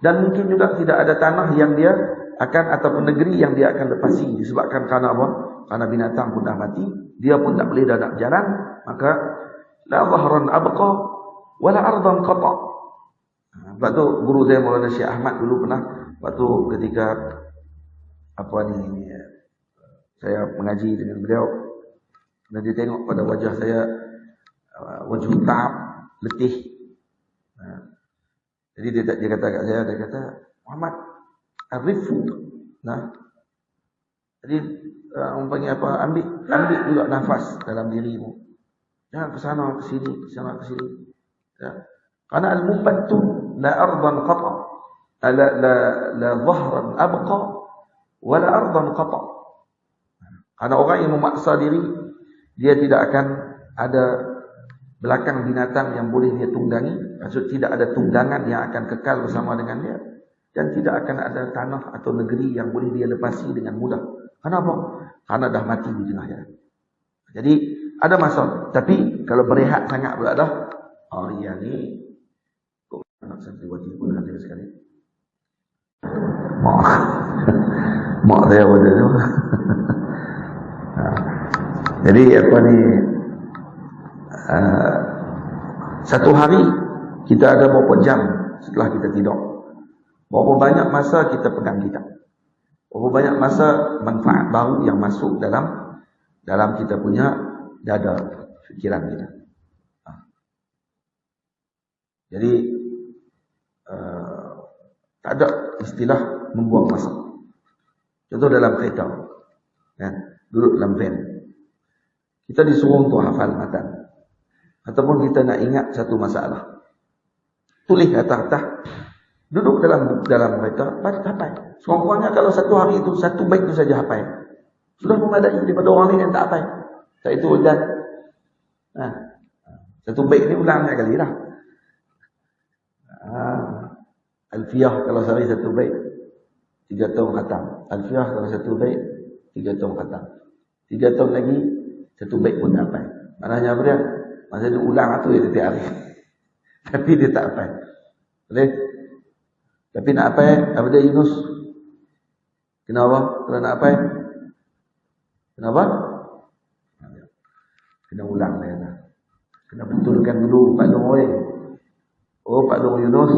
dan mungkin juga tidak ada tanah yang dia akan, ataupun negeri yang dia akan lepasi disebabkan karena apa? Karena binatang pun dah mati, dia pun tak boleh dah nak jalan, maka la dhahran abqa wala ardan qata. Sebab tu guru saya Maulana Syekh Ahmad dulu pernah waktu ketika apa ni, saya mengaji dengan beliau, dan dia tengok pada wajah saya wajah ta'ab, letih. Jadi dia kata kat saya, dia kata, Muhammad, arifuk. Nah, jadi orang panggil apa? Ambil juga nafas dalam dirimu. Jangan ke sana ke sini, ke sana ke sini. Ya. Karena al-mumbattu la ardan qata, la dhahran abqa, wala ardan qata. Karena orang yang memaksa diri, dia tidak akan ada belakang binatang yang boleh dia tunggangi. Maksud tidak ada tunggangan yang akan kekal bersama dengan dia, dan tidak akan ada tanah atau negeri yang boleh dia lepasi dengan mudah. Kenapa? Karena dah mati di tengah jalan. Jadi ada masa, tapi kalau berehat sangat pula dah, oh iya ni kok anak santriwati pun hadir sekali. Mak saya pada tu. Jadi apa ni, satu hari kita ada berapa jam setelah kita tidur, berapa banyak masa kita pegang kitab, berapa banyak masa manfaat baru yang masuk dalam kita punya dada fikiran kita. Jadi tak ada istilah membuang masa. Contoh dalam kereta, ya, duduk dalam van, kita disuruh untuk hafal matan, ataupun kita nak ingat satu masalah, tulis atas-atas, duduk dalam kereta, hafal. Sekurang-kurangnya kalau satu hari itu satu baik itu saja hafal, sudah memadai daripada orang lain yang tak hafal. Tak itu hujan. Satu baik ni ulang banyak kali lah. Alfiyah kalau sehari satu baik, 3 tahun khatam. Alfiyah kalau satu baik, 3 tahun khatam. 3 tahun lagi satu baik pun tak hafal. Maknanya apa dia? Masa dia ulang tu dia setiap hari. Tapi dia tak hafal. Boleh? Tapi nak hafal, apa dia Yunus? Kenapa? Kalau nak hafal? Kenapa? Kena ulang dia kata. Kena betulkan dulu Pak Long oi. Oh Pak Long Yunus,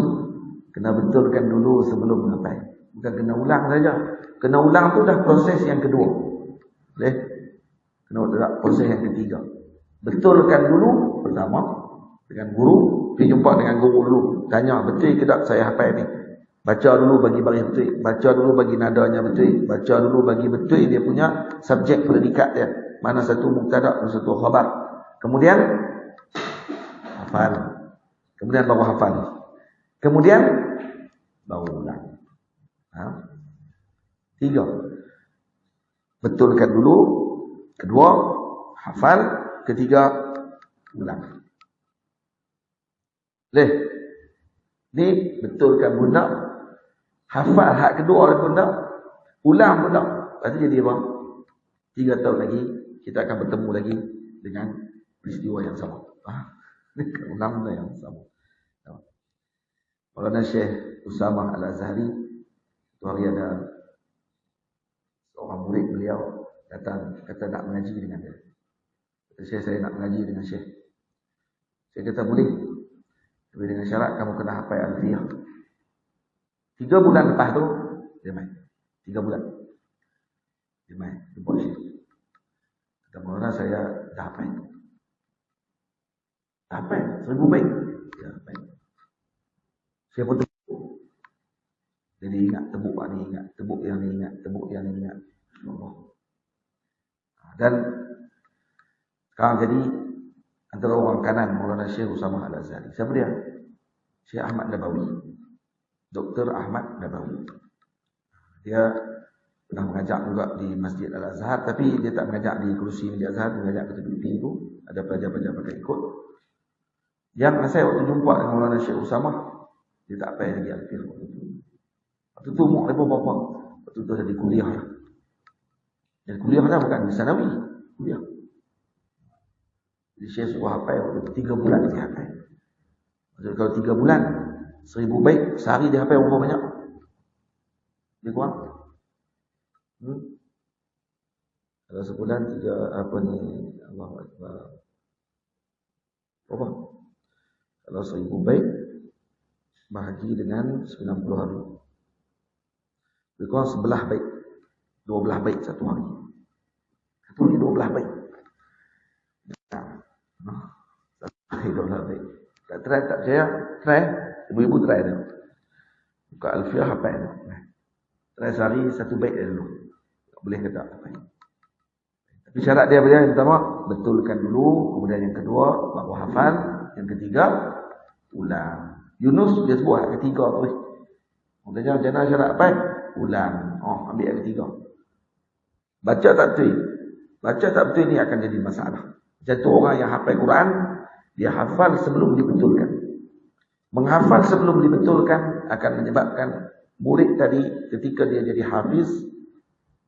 kena betulkan dulu sebelum menghafal. Bukan kena ulang saja. Kena ulang tu dah proses yang kedua. Boleh? Kena ulang proses yang ketiga. Betulkan dulu pertama dengan guru, pergi jumpa dengan guru dulu. Tanya, betul ke tak saya hafal ni? Baca dulu bagi baris betul, baca dulu bagi nadanya betul, baca dulu bagi betul dia punya subjek predikat dia. Mana satu mubtada dan satu khabar. Kemudian hafal. Kemudian baru hafal. Kemudian baru ulang. 3. Betulkan dulu. Kedua, hafal. Ketiga, ulang. Boleh? Ni betulkan bunda, hafal hak kedua pun tak, ulang pun tak. Lepas jadi apa? 3 tahun lagi kita akan bertemu lagi dengan peristiwa yang sama. Ulang benda yang sama. Maulana Syekh Usamah Al-Azhari, tu hari ada seorang murid beliau datang, kata nak mengaji dengan dia. Kata Syekh, saya nak mengaji dengan Syekh. Saya kata boleh. Tapi dengan syarat kamu kena hafal Alfiyah. 3 bulan lepas tu dia main. 3 bulan. Dia main. Dia buat syekh. Kata Maulana, saya dah hafal. Dah hafal. 1000 baik. Dia hafal. Saya pun tebuk. Jadi ingat tebuk ni, ingat tebuk yang ni, ingat tebuk yang ni, ingat. Allah. Dan sekarang jadi antara orang kanan Maulana Syekh Usamah Al-Azhari. Siapa dia? Syekh Ahmad Nabawi. Dr. Ahmad Nabawi. Dia pernah mengajar juga di Masjid Al-Azhar, tapi dia tak mengajar di kerusi Masjid Al-Azhar, dia mengajar ke tepi itu. Ada pelajar-pelajar pakai ikut. Yang saya waktu jumpa dengan Maulana Syekh Usamah, dia tak payah lagi Alfiyah waktu itu. Waktu itu umur dia berapa? Waktu itu jadi kuliah lah. Dan kuliah lah bukan di Sanawi. Kuliah. Jadi Syekh suruh hafal waktu itu 3 bulan dia hafal. Maksudnya kalau 3 bulan 1000 baik, sehari dia hafal berapa banyak? Dia kurang. Kalau sebulan 3 apa ni? Allahu Akbar. Berapa? Kalau 1000 baik bahagi dengan 90 hari. Dia kurang 11 baik. 12 baik satu hari. Satu hari 12 baik. Satu hari 12 baik. Tak try, tak percaya? Try. Ibu-ibu try dia. Buka Alfiyah hafal dia. Try sehari 1 baik dia dulu. Tak boleh kata hafal. Tapi syarat dia yang pertama, betulkan dulu. Kemudian yang kedua, baru hafal. Yang ketiga, ulang. Yunus dia sebut yang ketiga tu. Maksudnya macam mana syarat apa? Ulang. Oh, ambil yang ketiga. Baca tak betul. Baca tak betul ni akan jadi masalah. Macam tu orang yang hafal Quran, dia hafal sebelum dibetulkan. Menghafal sebelum dibetulkan akan menyebabkan murid tadi ketika dia jadi hafiz,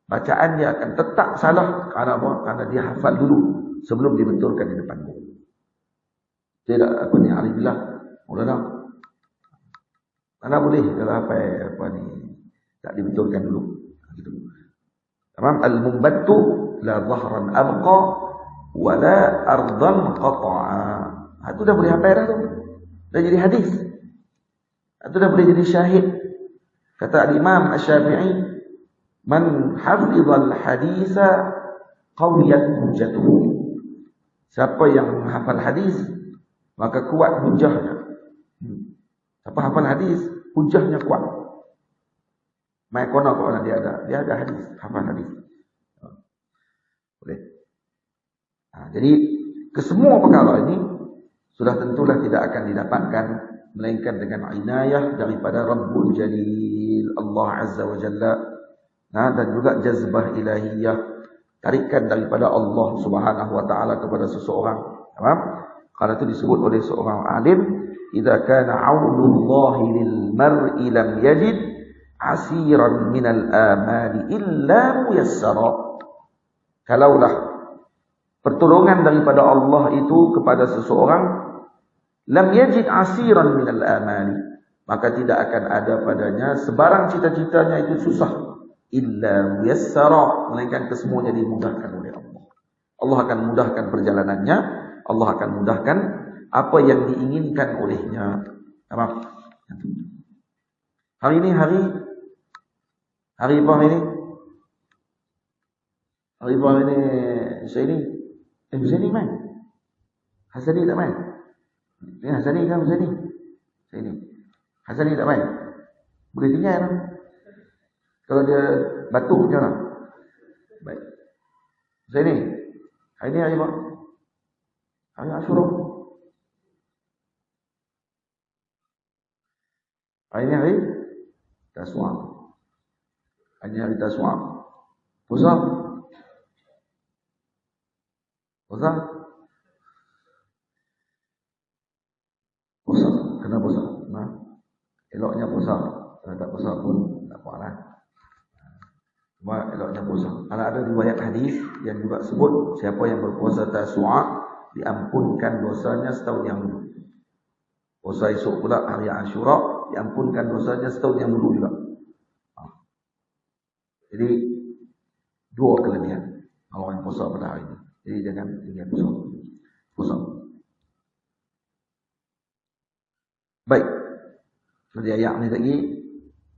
bacaan dia akan tetap salah. Kerana apa? Kerana dia hafal dulu sebelum dibetulkan di depan guru. Tidak apa ni alhamdulillah. Maulana. Mana boleh kalau hafal apa ni tak dibetulkan dulu. Gitu. Tamam, al-mumbattu la dhahran abqa wa la ardan qata'a. Itu dah boleh hafal dah tu. Dah jadi hadis. Itu dah boleh jadi syahid. Kata Imam Asy-Syafi'i, man hafizal haditha qawiyat hujjatuhu. Siapa yang hafal hadis, maka kuat hujahnya. Siapa hafal hadis, hujahnya kuat. Mai kono kok dia ada hadis, hafal hadis. Boleh. Jadi kesemua perkara ini sudah tentulah tidak akan didapatkan melainkan dengan inayah daripada Rabbul Jalil Allah Azza wa Jalla. Dan juga jazbah ilahiyah, tarikan daripada Allah Subhanahu wa taala kepada seseorang. Faham? Kalau itu disebut oleh seorang alim, idza kana 'aunullahi lil mar'i lam yajid 'asiran minal amali illa muyassara. Kalaulah pertolongan daripada Allah itu kepada seseorang, lam yajid 'asiran minal amali, maka tidak akan ada padanya sebarang cita-citanya itu susah, illa muyassara, melainkan kesemuanya dimudahkan oleh Allah. Allah akan mudahkan perjalanannya, Allah akan mudahkan apa yang diinginkan olehnya. Apa? Hari ini hari apa ini? Hari apa ini? Saya ini main. Hasani tak main. Ini Hasani kan Hasani. Saya ini. Hasani tak main. Boleh tinggal kan? Kalau dia batuk macam mana? Baik. Saya ini. Hari ini hari apa? Hari Asyura. Hari ini hari Taswa. Hari ini hari Taswa. Puasa. Puasa. Puasa. Kena puasa. Nah, eloknya puasa. Kalau tak puasa pun tak apalah. Cuma eloknya puasa. Kalau ada riwayat hadis yang juga sebut siapa yang berpuasa Taswa diampunkan dosanya setahun yang dulu. Puasa esok pula hari Asyura diampunkan dosanya setahun yang dulu juga. Jadi dua kelebihan orang yang puasa pada hari ini. Jadi jangan puasa. Kalau dia ayak ni lagi,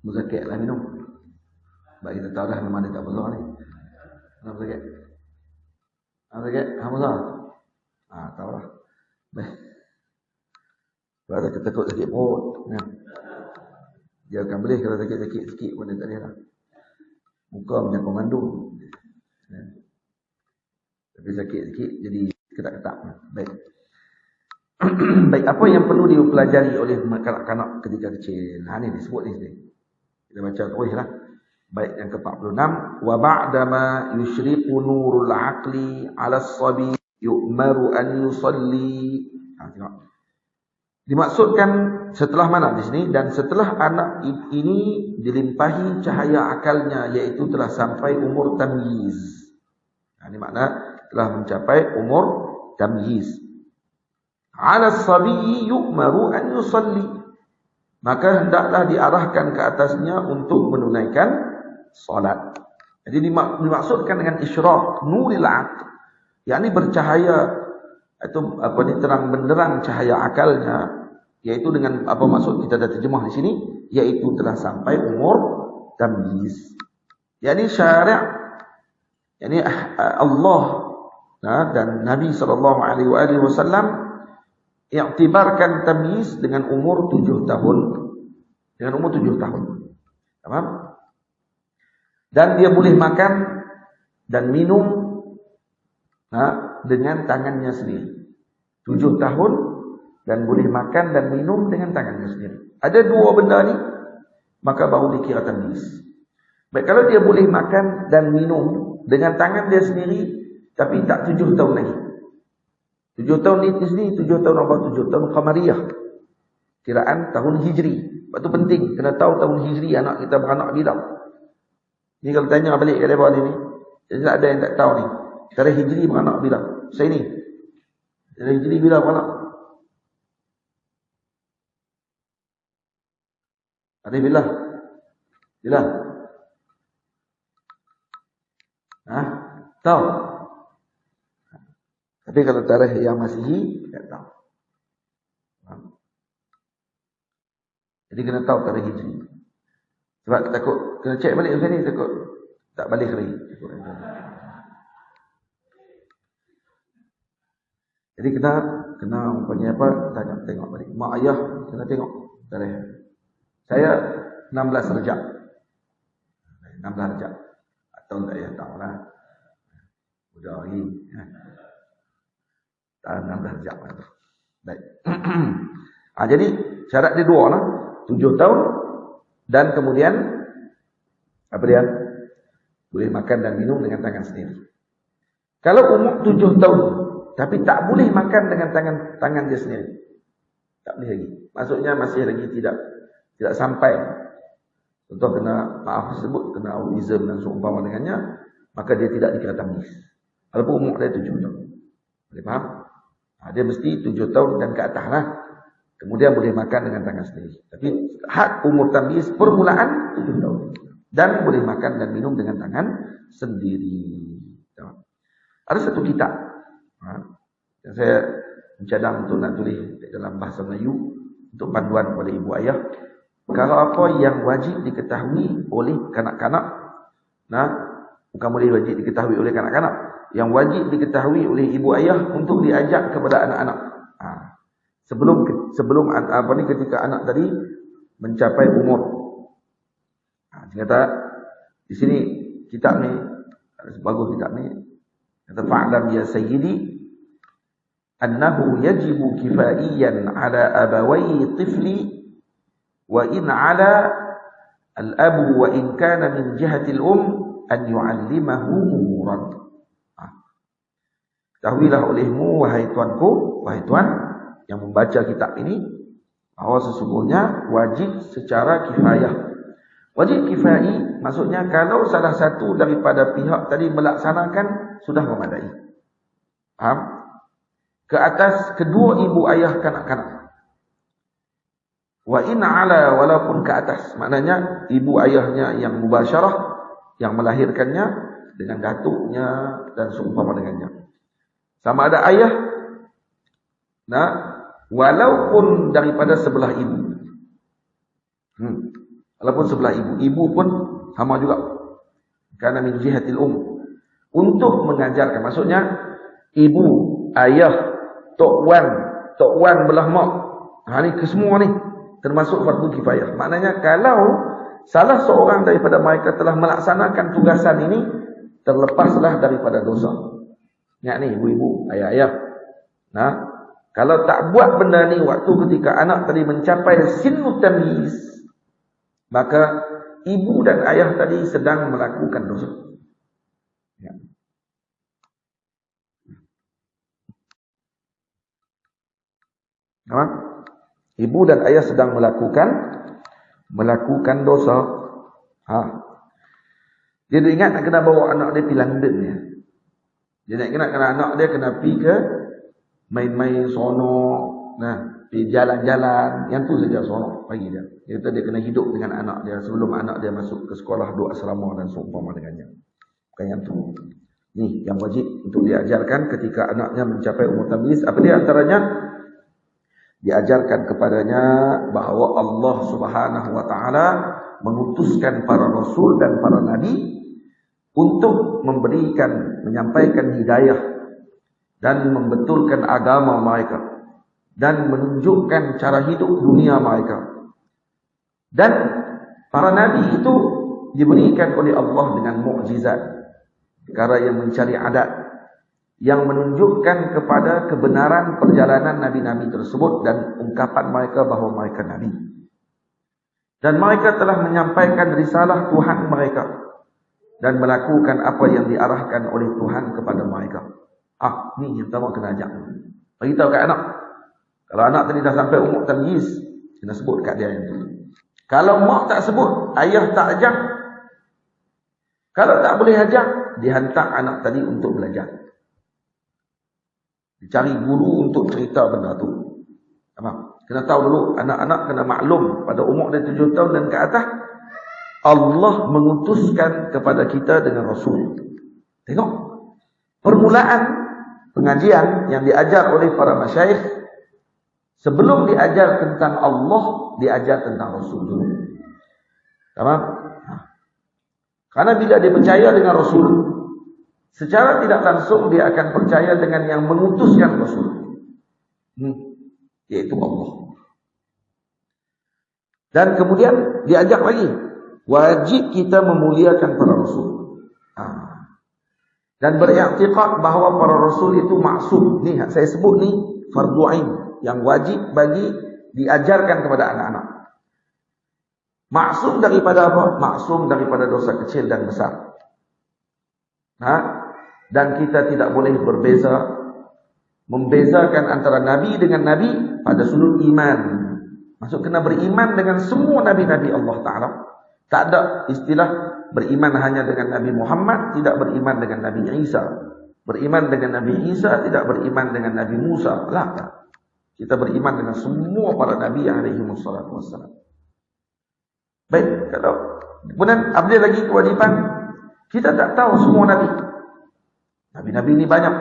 muzakir lah minum. Sebab kita tahu dah memang dia tak belah ni. Kenapa sakit? Kenapa sakit? Kamu belah? Tahu lah. Baik. Kalau ada ketakut sakit perut, ya. Dia akan boleh kalau sakit-sakit sikit pun dia tak boleh lah. Muka macam komando. Ya. Tapi sakit sikit jadi ketak-ketak. Baik. Baik, apa yang perlu dipelajari oleh kanak-kanak ketika kecil? Ini disebut ni sini. Kita baca terus lah. Baik, yang ke-46. Wa ba'dama yushriqu nurul aqli 'ala as-sabi yu'maru an yusalli. Tengok. Dimaksudkan setelah mana di sini? Dan setelah anak ini dilimpahi cahaya akalnya, iaitu telah sampai umur tamyiz. Ini makna telah mencapai umur tamyiz. 'Ala as-sabi yu'maru an yusalli. Maka hendaklah diarahkan ke atasnya untuk menunaikan solat. Jadi dimaksudkan dengan isyraq nuril aql, yakni bercahaya atau terang benderang cahaya akalnya, yaitu dengan apa maksud kita dah terjemah di sini, yaitu telah sampai umur tamyiz. Yakni syari', yakni Allah dan Nabi SAW iktibarkan tamyiz dengan umur 7 tahun. Dengan umur 7 tahun. Faham? Dan dia boleh makan dan minum dengan tangannya sendiri. 7 tahun dan boleh makan dan minum dengan tangannya sendiri. Ada dua benda ni, maka baru dikira tamyiz. Baik, kalau dia boleh makan dan minum dengan tangan dia sendiri, tapi tak 7 tahun lagi. 7 tahun ni sini 7 tahun apa? 7 tahun Qamariyah. Kiraan tahun Hijri. Sebab tu penting kena tahu tahun Hijri anak kita beranak bila. Ni kalau tanya balik kat mereka ni, jadi ada yang tak tahu ni. Tarikh Hijri beranak bila? Saya ni. Tarikh Hijri bila beranak? Tarikh bila? Bila? Tahu? Tapi kalau tarikh yang Masihi, tak tahu. Jadi kena tahu tarikh Hijri. Sebab takut kena cek balik macam ni, takut tak balik lagi. Jadi kena umpamanya apa, tengok balik. Mak ayah kena tengok tarikh. Saya 16 Rejab. 16 Rejab. Atau tak ayah tahulah. Udah lagi. Tahun 16 Rejab. Baik. Jadi syarat dia dua lah. 7 tahun dan kemudian apa dia? Boleh makan dan minum dengan tangan sendiri. Kalau umur 7 tahun tapi tak boleh makan dengan tangan dia sendiri, tak boleh lagi. Maksudnya masih lagi tidak sampai. Contoh kena sebut kena autism dan seumpama dengannya, maka dia tidak dikira tamyiz. Walaupun umur dia 7 tahun. Boleh faham? Dia mesti 7 tahun dan ke atas lah. Kemudian boleh makan dengan tangan sendiri. Tapi had umur tamyiz permulaan 7 tahun. Dan boleh makan dan minum dengan tangan sendiri. Ada satu kitab yang saya mencadang untuk nak tulis dalam bahasa Melayu untuk panduan kepada ibu ayah. Kalau apa yang wajib diketahui oleh kanak-kanak, bukan boleh wajib diketahui oleh kanak-kanak, yang wajib diketahui oleh ibu ayah untuk diajak kepada anak-anak. Sebelum ketika anak tadi mencapai umur. Dia kata di sini kitab ni bagus kitab ni. Kata fa'lam ya sayyidi annahu yajibu kifaiyan ala abawai tifli wa in ala al-abu wa in kana min jihati al-um an yu'allimahu umuran. Ketahuilah olehmu wahai tuanku, wahai tuan yang membaca kitab ini, bahawa sesungguhnya wajib secara kifayah. Wajib kifai maksudnya kalau salah satu daripada pihak tadi melaksanakan sudah memadai. Faham? Ke atas kedua ibu ayah kanak-kanak. Wa in ala, walaupun ke atas, maknanya ibu ayahnya yang mubasyarah, yang melahirkannya dengan datuknya dan seumpama dengannya. Sama ada ayah, walaupun daripada sebelah ibu. Walaupun sebelah ibu. Ibu pun sama juga. Karena min jihatil untuk mengajarkan. Maksudnya, ibu, ayah, tok wan belah mak. Ni kesemua ni termasuk fardu kifayah. Maknanya kalau salah seorang daripada mereka telah melaksanakan tugasan ini, terlepaslah daripada dosa. Ingat ni ibu-ibu, ayah-ayah. Nah, kalau tak buat benda ni waktu ketika anak tadi mencapai sinnut tamyiz, maka ibu dan ayah tadi sedang melakukan dosa. Ya. Nah, ibu dan ayah sedang melakukan dosa. Dia ingat nak kena bawa anak dia pergi London ya. Dia nak kena anak dia kena pergi ke main-main sono, pergi jalan-jalan, yang tu saja sono bagi dia. Dia kata dia kena hidup dengan anak dia sebelum anak dia masuk ke sekolah dua asrama dan seumpama dengannya. Bukan yang tu. Ni yang wajib untuk diajarkan ketika anaknya mencapai umur tamyiz. Apa dia antaranya? Diajarkan kepadanya bahawa Allah Subhanahu wa taala mengutuskan para rasul dan para nabi untuk menyampaikan hidayah dan membetulkan agama mereka dan menunjukkan cara hidup dunia mereka. Dan para nabi itu diberikan oleh Allah dengan mukjizat, perkara yang mencari adat, yang menunjukkan kepada kebenaran perjalanan nabi-nabi tersebut dan ungkapan mereka bahawa mereka nabi. Dan mereka telah menyampaikan risalah Tuhan mereka dan melakukan apa yang diarahkan oleh Tuhan kepada mereka. Ni yang pertama kena ajak. Bagi tahu kat anak. Kalau anak tadi dah sampai umur tamyiz, kena sebut kat dia yang tu. Kalau mak tak sebut, ayah tak ajak, kalau tak boleh ajak, dihantar anak tadi untuk belajar. Dicari guru untuk cerita benda tu. Kena tahu dulu, anak-anak kena maklum pada umur dia 7 tahun dan ke atas, Allah mengutuskan kepada kita dengan Rasul. Tengok, permulaan pengajian yang diajar oleh para masyayikh, sebelum diajar tentang Allah, diajar tentang Rasul dulu. Tamam? Karena bila dia percaya dengan Rasul, secara tidak langsung dia akan percaya dengan yang mengutuskan Rasul, yaitu Allah. Dan kemudian diajak lagi, wajib kita memuliakan para Rasul dan beriktikad bahawa para Rasul itu maksum. Ni saya sebut ni fardu ain yang wajib bagi diajarkan kepada anak-anak. Maksum daripada apa? Maksum daripada dosa kecil dan besar. Dan kita tidak boleh membezakan antara Nabi dengan Nabi pada sudut iman. Maksud kena beriman dengan semua Nabi-Nabi Allah Ta'ala. Tak ada istilah beriman hanya dengan Nabi Muhammad, tidak beriman dengan Nabi Isa. Beriman dengan Nabi Isa, tidak beriman dengan Nabi Musa. Tak. Kita beriman dengan semua para Nabi alaihi wassalatu wassalam. Baik, kemudian ada lagi kewajipan, kita tak tahu semua Nabi. Nabi-Nabi ini banyak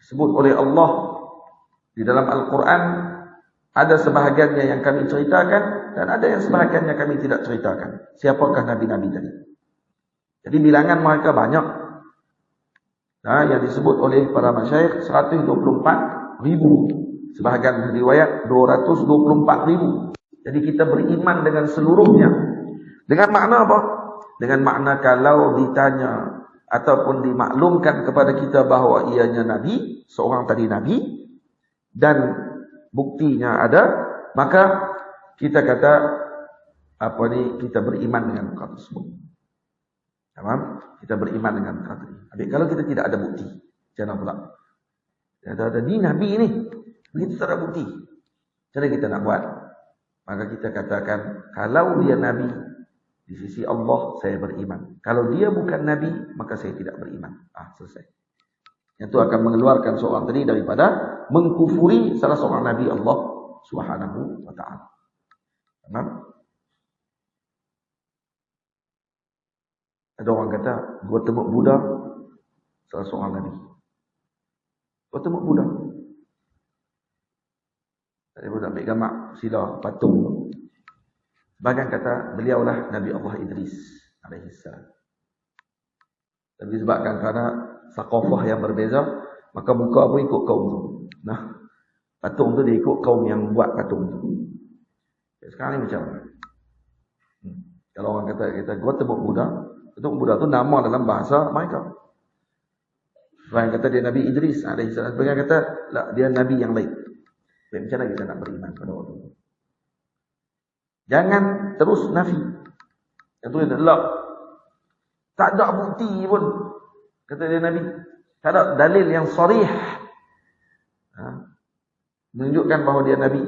disebut oleh Allah di dalam Al-Quran. Ada sebahagiannya yang kami ceritakan dan ada yang sebahagiannya kami tidak ceritakan. Siapakah Nabi-Nabi tadi? Jadi bilangan mereka banyak. Yang disebut oleh para masyayikh 124,000. Sebahagian riwayat 224,000. Jadi kita beriman dengan seluruhnya. Dengan makna apa? Dengan makna kalau ditanya ataupun dimaklumkan kepada kita bahawa ianya Nabi, seorang tadi Nabi, dan buktinya ada, maka kita kata kita beriman dengan perkara tersebut. Tamam? Kita beriman dengan perkara ini. Tapi kalau kita tidak ada bukti, jangan pula. Ada ni Nabi ini, begitu tak ada bukti. Jadi kita nak buat. Maka kita katakan, kalau dia Nabi di sisi Allah, saya beriman. Kalau dia bukan Nabi, maka saya tidak beriman. Selesai. Itu akan mengeluarkan seorang tadi daripada mengkufuri salah seorang Nabi Allah Subhanahu wa ta'ala. Faham? Ada orang kata, gua temuk Buddha, salah seorang Nabi. Gua temuk Buddha. Saya pun ambil gambar sila patung. Bahkan kata beliaulah Nabi Allah Idris alaihissalam. Tapi sebabkan kerana sakofah yang berbeza, maka muka pun ikut kaum tu. Nah, patung tu dia ikut kaum yang buat patung tu. Sekarang ni macam mana? Kalau orang kata gua tembok Buddha tu nama dalam bahasa mereka. Sebagian kata dia Nabi Idris alaihissalam. Sebagian kata lah, dia Nabi yang baik. Macam mana kita nak beriman pada orang itu? Jangan terus nafi. Yang tu dia lah. Tak ada bukti pun. Kata dia Nabi. Tak ada dalil yang sarih. Menunjukkan bahawa dia Nabi.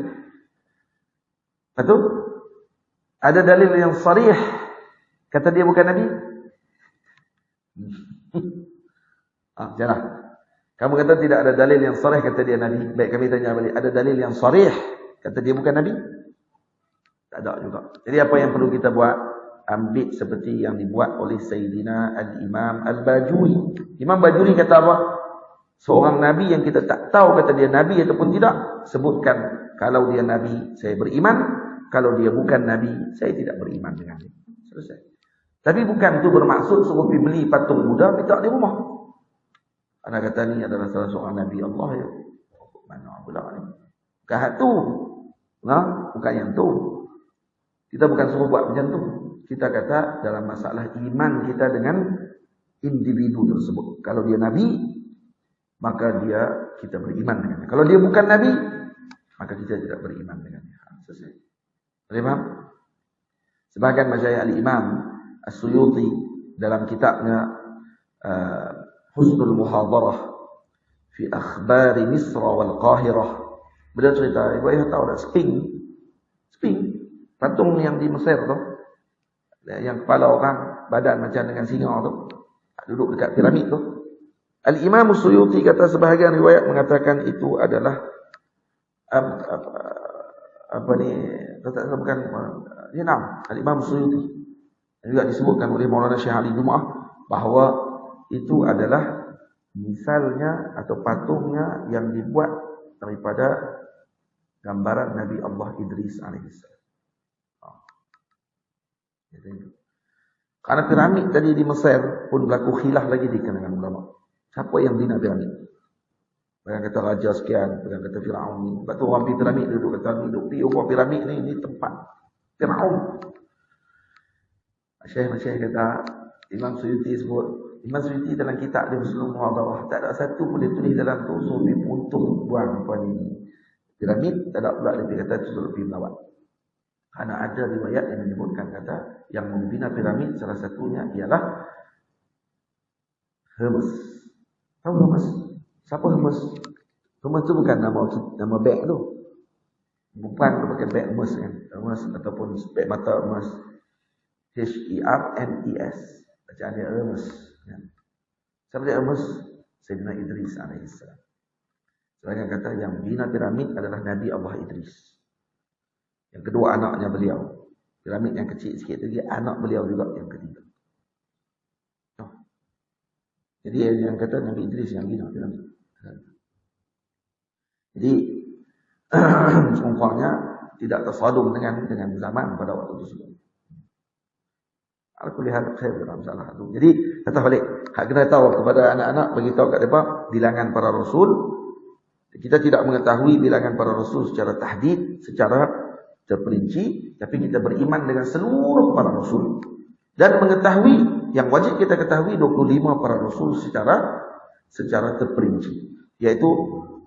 Betul? Ada dalil yang sarih. Kata dia bukan Nabi. Jangan. Kamu kata tidak ada dalil yang sarih, kata dia Nabi. Baik, kami tanya balik. Ada dalil yang sarih, kata dia bukan Nabi? Tak ada juga. Jadi apa yang perlu kita buat? Ambil seperti yang dibuat oleh Sayyidina Al-Imam Al-Bajuri. Imam Bajuri kata apa? Seorang Nabi yang kita tak tahu kata dia Nabi ataupun tidak, sebutkan kalau dia Nabi, saya beriman. Kalau dia bukan Nabi, saya tidak beriman dengan dia. Selesai. Tapi bukan itu bermaksud suruh pergi beli patung Buddha, letak di rumah. Anda kata ni adalah salah seorang Nabi Allah ya. Mana pula ni? Bukan hak tu. Bukan yang tu. Kita bukan suruh buat macam tu. Kita kata dalam masalah iman kita dengan individu tersebut. Kalau dia Nabi, maka kita beriman dengannya. Kalau dia bukan Nabi, maka kita tidak beriman dengannya. Selesai. Faham? Sebagian masyayikh Al-Imam As-Suyuti dalam kitabnya Husnul Muhadarah fi akhbari Misra wal Qahirah, beliau cerita, ibu ayah tahu tak Sphinx, patung yang di Mesir tu, yang kepala orang, badan macam dengan singa tu, duduk dekat piramid tu. Al-Imam As-Suyuti kata sebahagian riwayat mengatakan itu adalah bukan Al-Imam As-Suyuti juga disebutkan oleh Maulana Syekh Ali Jumaah bahawa itu adalah misalnya atau patungnya yang dibuat daripada gambaran Nabi Allah Idris alaihissalam. Karena piramid tadi di Mesir pun berlaku khilaf lagi di kalangan ulama. Siapa yang bina piramid? Bukan kata raja sekian, bukan kata Firaun ni. Sebab tu orang pergi piramid duduk kata hidup di orang piramid ni tempat Firaun. Syekh kata, Imam Suyuti sebut, Imam Suyuti dalam kitab dia Husnul Muhadarah, tak ada satu pun dia tulis dalam tu suruh pergi puntung buang apa ni piramid, tak ada pula dia kata suruh pergi melawat. Karena ada riwayat yang menyebutkan kata yang membina piramid salah satunya ialah Hermes. Tahu Hermes? Siapa Hermes? Hermes tu bukan nama beg tu. Bukan tu pakai beg Hermes kan. Hermes ataupun beg mata Hermes. Hermes. Bacaan dia Hermes. Siapa dia Hermes? Sayyidina Idris alaihissalam. Sebagian kata yang bina piramid adalah Nabi Allah Idris. Yang kedua anaknya beliau. Piramid yang kecil sikit lagi anak beliau juga yang ketiga. Jadi yang kata Nabi Idris yang bina piramid. Jadi umpamanya tidak tersadum dengan zaman pada waktu tersebut. Aku lihat saya dalam salah itu. Jadi kata balik, hak kena tahu kepada anak-anak, beritahu kat mereka bilangan para rasul. Kita tidak mengetahui bilangan para rasul secara tahdid, secara terperinci, tapi kita beriman dengan seluruh para rasul dan mengetahui yang wajib kita ketahui 25 para rasul secara terperinci, yaitu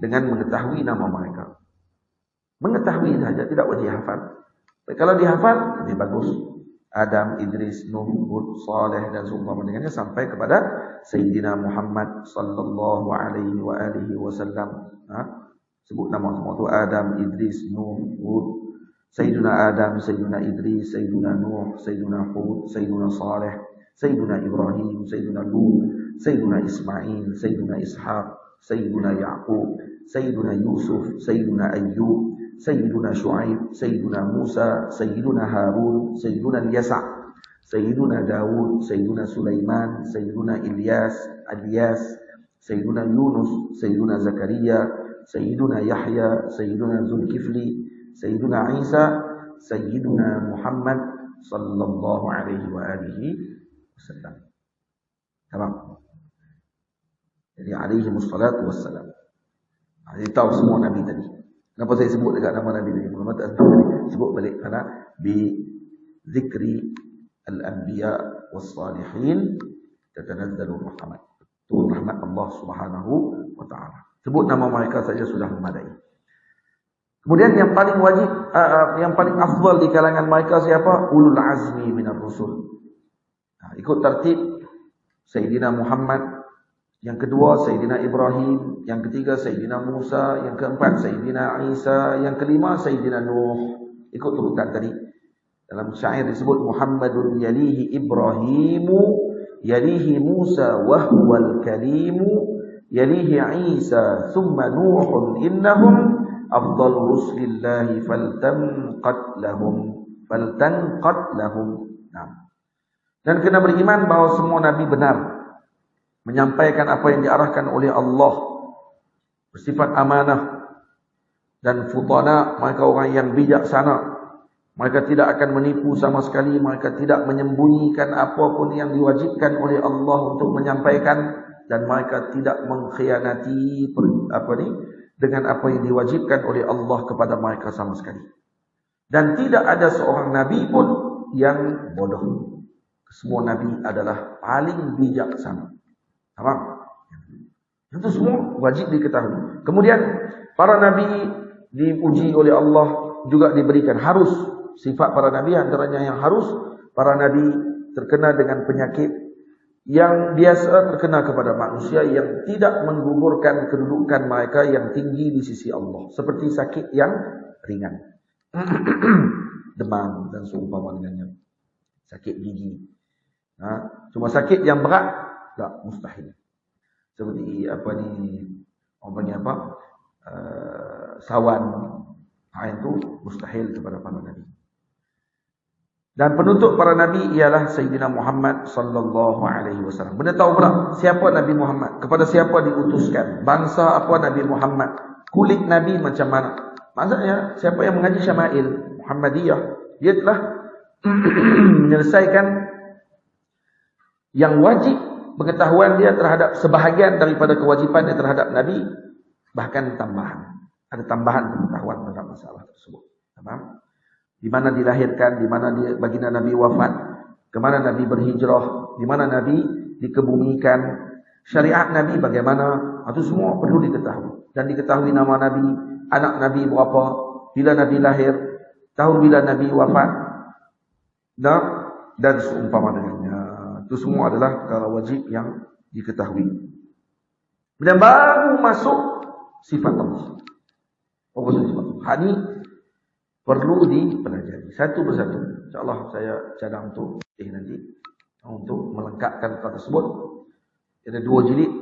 dengan mengetahui nama mereka. Mengetahui saja, tidak wajib hafal. Kalau dihafal lebih bagus. Adam, Idris, Nuh, Hud, Saleh dan seumpama dengannya sampai kepada Sayyidina Muhammad sallallahu alaihi wa alihi wasallam. Sebut nama semua tu Adam, Idris, Nuh, Hud, Sayyidina Adam, Sayyidina Idris, Sayyidina Nuh, Sayyidina Hud, Sayyidina Saleh, Sayyidina Ibrahim, Sayyidina Lut, Sayyidina Ismail, Sayyidina Ishaq, Sayyidina Yaqub, Sayyidina Yusuf, Sayyidina Ayyub, Sayyidina Shu'aib, Sayyidina Musa, Sayyidina Harun, Sayyidina Yasa', Sayyidina Dawud, Sayyidina Sulaiman, Sayyidina Ilyas, Sayyidina Yunus, Sayyidina Zakaria, Sayyidina Yahya, Sayyidina Zulkifli, Sayyidina Isa, Sayyiduna Muhammad sallallahu alaihi wa alihi wasallam. Tamam. Jadi alaihi wassalatu wassalam. Jadi tahu semua Nabi tadi. Kenapa saya sebut dekat nama Nabi tadi? Muhammad sebut balik kerana bi zikri al-anbiya was-salihin tatanazzalu rahmat. Turun rahmat Allah Subhanahu wa taala. Sebut nama mereka saja sudah memadai. Kemudian yang paling wajib, yang paling afdal di kalangan mereka siapa? Ulul azmi minar rusul. Ikut tertib Sayyidina Muhammad, yang kedua Sayyidina Ibrahim, yang ketiga Sayyidina Musa, yang keempat Sayyidina Isa, yang kelima Sayyidina Nuh. Ikut urutan tadi. Dalam syair disebut Muhammadun yalihi Ibrahimu, yalihi Musa wa huwal kalimu, yalihi Isa thumma Nuhun innahum afdalu rusulillahi faltanqat lahum. Nah. Dan kena beriman bahawa semua nabi benar menyampaikan apa yang diarahkan oleh Allah, bersifat amanah dan futana, mereka orang yang bijaksana. Mereka tidak akan menipu sama sekali, mereka tidak menyembunyikan apapun yang diwajibkan oleh Allah untuk menyampaikan, dan mereka tidak mengkhianati dengan apa yang diwajibkan oleh Allah kepada mereka sama sekali. Dan tidak ada seorang nabi pun yang bodoh. Semua nabi adalah paling bijaksana. Faham? Itu semua wajib diketahui. Kemudian para nabi dipuji oleh Allah, juga diberikan harus sifat para nabi, antaranya yang harus para nabi terkena dengan penyakit yang biasa terkena kepada manusia yang tidak menggugurkan kedudukan mereka yang tinggi di sisi Allah, seperti sakit yang ringan, demam dan seumpama dengannya, sakit gigi. Cuma sakit yang berat tak mustahil. Seperti sawan, itu mustahil kepada para nabi. Dan penutup para nabi ialah Sayyidina Muhammad sallallahu alaihi wasallam. Benda tahu pula siapa Nabi Muhammad, kepada siapa diutuskan, bangsa apa Nabi Muhammad, kulit nabi macam mana. Maksudnya siapa yang mengaji Syama'il Muhammadiyah, dia telah menyelesaikan yang wajib pengetahuan dia terhadap sebahagian daripada kewajipannya terhadap nabi, bahkan tambahan. Ada tambahan pengetahuan tentang masalah tersebut. Faham? Di mana dilahirkan, di mana baginda Nabi wafat, ke mana Nabi berhijrah, di mana Nabi dikebumikan, syariat Nabi bagaimana, itu semua perlu diketahui. Dan diketahui nama Nabi, anak Nabi berapa, bila Nabi lahir, tahun bila Nabi wafat, dan seumpama dengannya. Itu semua adalah perkara wajib yang diketahui. Dan baru masuk sifat Allah. Hal ini perlu dipelajari satu persatu. InsyaAllah saya cadang untuk nanti untuk melengkapkan perkara tersebut. Ada 2 jilid.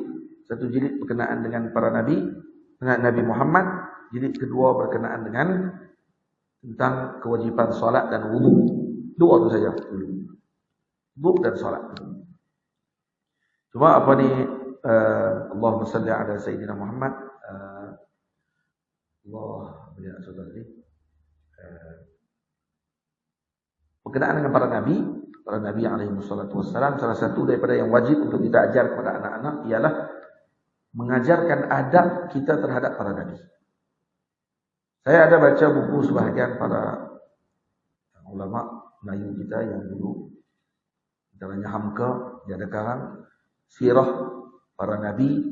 Satu jilid berkenaan dengan para nabi, dengan Nabi Muhammad. Jilid kedua berkenaan dengan tentang kewajipan solat dan wudu. 2 itu saja dulu. Wudu dan solat. Cuma Allahumma salli ala Sayyidina Muhammad. Allah berikan saudara ini. Berkenaan dengan para nabi alaihi wassalatu wassalam, salah satu daripada yang wajib untuk kita ajar kepada anak-anak ialah mengajarkan adab kita terhadap para nabi. Saya ada baca buku sebahagian para ulama Melayu kita yang dulu, antaranya Hamka, dia ada karang sirah para nabi,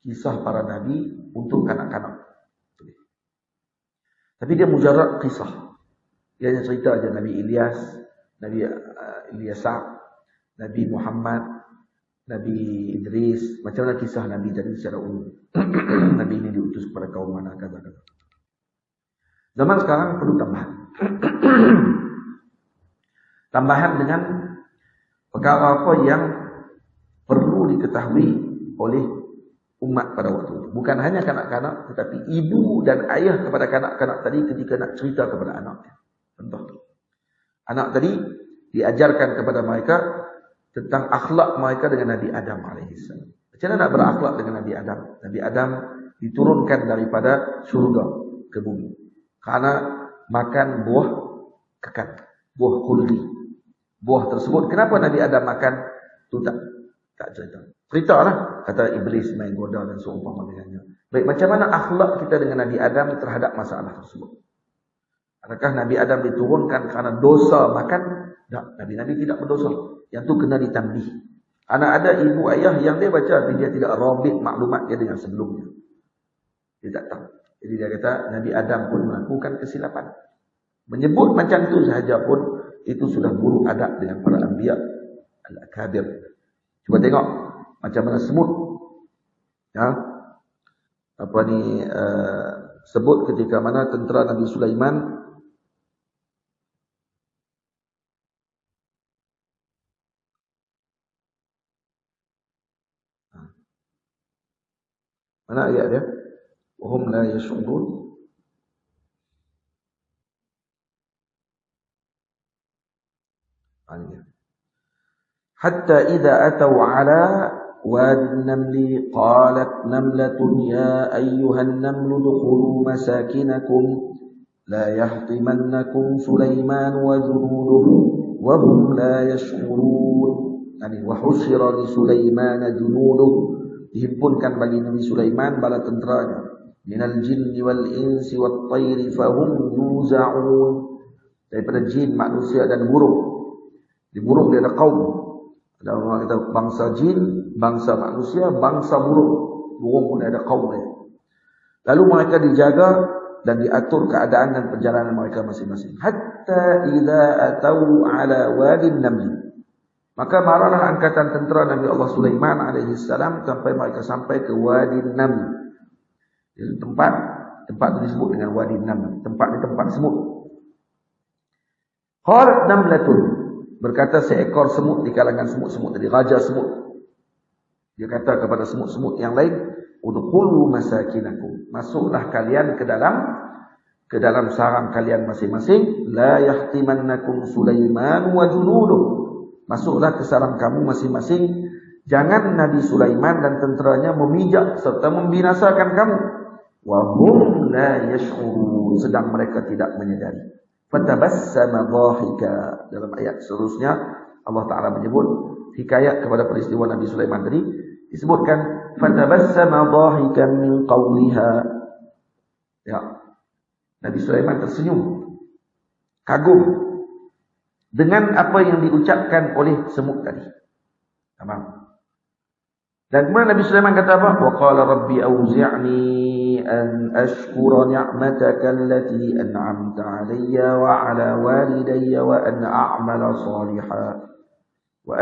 kisah para nabi untuk kanak-kanak. Tapi dia mujarrad kisah. Dia hanya cerita aja Nabi Ilyas, Nabi Ilyasa, Nabi Muhammad, Nabi Idris, macam mana kisah Nabi tadi secara umum. Nabi ini diutus kepada kaum mana, kata-kata. Zaman sekarang perlu tambahan. Tambahan dengan perkara apa yang perlu diketahui oleh umat pada waktu itu. Bukan hanya kanak-kanak, tetapi ibu dan ayah kepada kanak-kanak tadi ketika nak cerita kepada anaknya. Contoh, anak tadi diajarkan kepada mereka tentang akhlak mereka dengan Nabi Adam alaihissalam. Macam mana nak berakhlak dengan Nabi Adam? Nabi Adam diturunkan daripada syurga ke bumi karena makan buah kekal, buah khuldi. Buah tersebut kenapa Nabi Adam makan? Tu tak cerita. Ceritalah kata iblis main goda dan seumpama dengannya. Baik, macam mana akhlak kita dengan Nabi Adam terhadap masalah tersebut? Adakah Nabi Adam diturunkan karena dosa makan? Tak, Nabi tidak berdosa. Yang tu kena ditambih. Anak ada ibu ayah yang dia baca tapi dia tidak rabit maklumat dia dengan sebelumnya. Dia tak tahu. Jadi dia kata Nabi Adam pun melakukan kesilapan. Menyebut macam tu sahaja pun itu sudah buruk adab dengan para anbiya al-akabir. Cuba tengok macam mana semut. Ya. Apa ni sebut ketika mana tentera Nabi Sulaiman mana ayat dia? Wahum la yash'urun. Hatta idza atau ala wadi an-namli qalat namlatun ya ayyuhan namlu dukhulu masakinakum la yahtimannakum Sulaiman wa junuduhu wa hum la yash'urun. Wa husyira li Sulaiman junuduhu, dihimpunkan bagi Nabi Sulaiman bala tenteranya, minal jinni wal insi wat tayri fahum yuza'un, daripada jin, manusia dan burung. Di burung dia ada kaum. Ada orang kata bangsa jin, bangsa manusia, bangsa burung. Burung pun ada kaum dia. Lalu mereka dijaga dan diatur keadaan dan perjalanan mereka masing-masing. Hatta idza atau ala wadin namli, maka marahlah angkatan tentera Nabi Allah Sulaiman alaihi salam sampai ke Wadi Naml. Itu tempat itu disebut dengan Wadi Naml. Tempat semut. Qalat namlatun, berkata seekor semut di kalangan semut-semut tadi, raja semut. Dia kata kepada semut-semut yang lain, udkhulu masakinakum, masuklah kalian ke dalam sarang kalian masing-masing, la yahtimannakum Sulaiman wa junuduh. Masuklah ke sarang kamu masing-masing. Jangan Nabi Sulaiman dan tenteranya memijak serta membinasakan kamu. Wa hum la yash'urun, sedang mereka tidak menyadari. Fatabassama dhahika. Dalam ayat seterusnya Allah Ta'ala menyebut hikayat kepada peristiwa Nabi Sulaiman tadi. Disebutkan fatabassama dhahikan min qawliha. Ya. Nabi Sulaiman tersenyum, kagum dengan apa yang diucapkan oleh semut tadi. Tamam. Dan kemudian Nabi Sulaiman kata apa? Wa qala rabbi auzi'ni an ashkura ni'mataka allati an'amta 'alayya wa 'ala walidayya wa an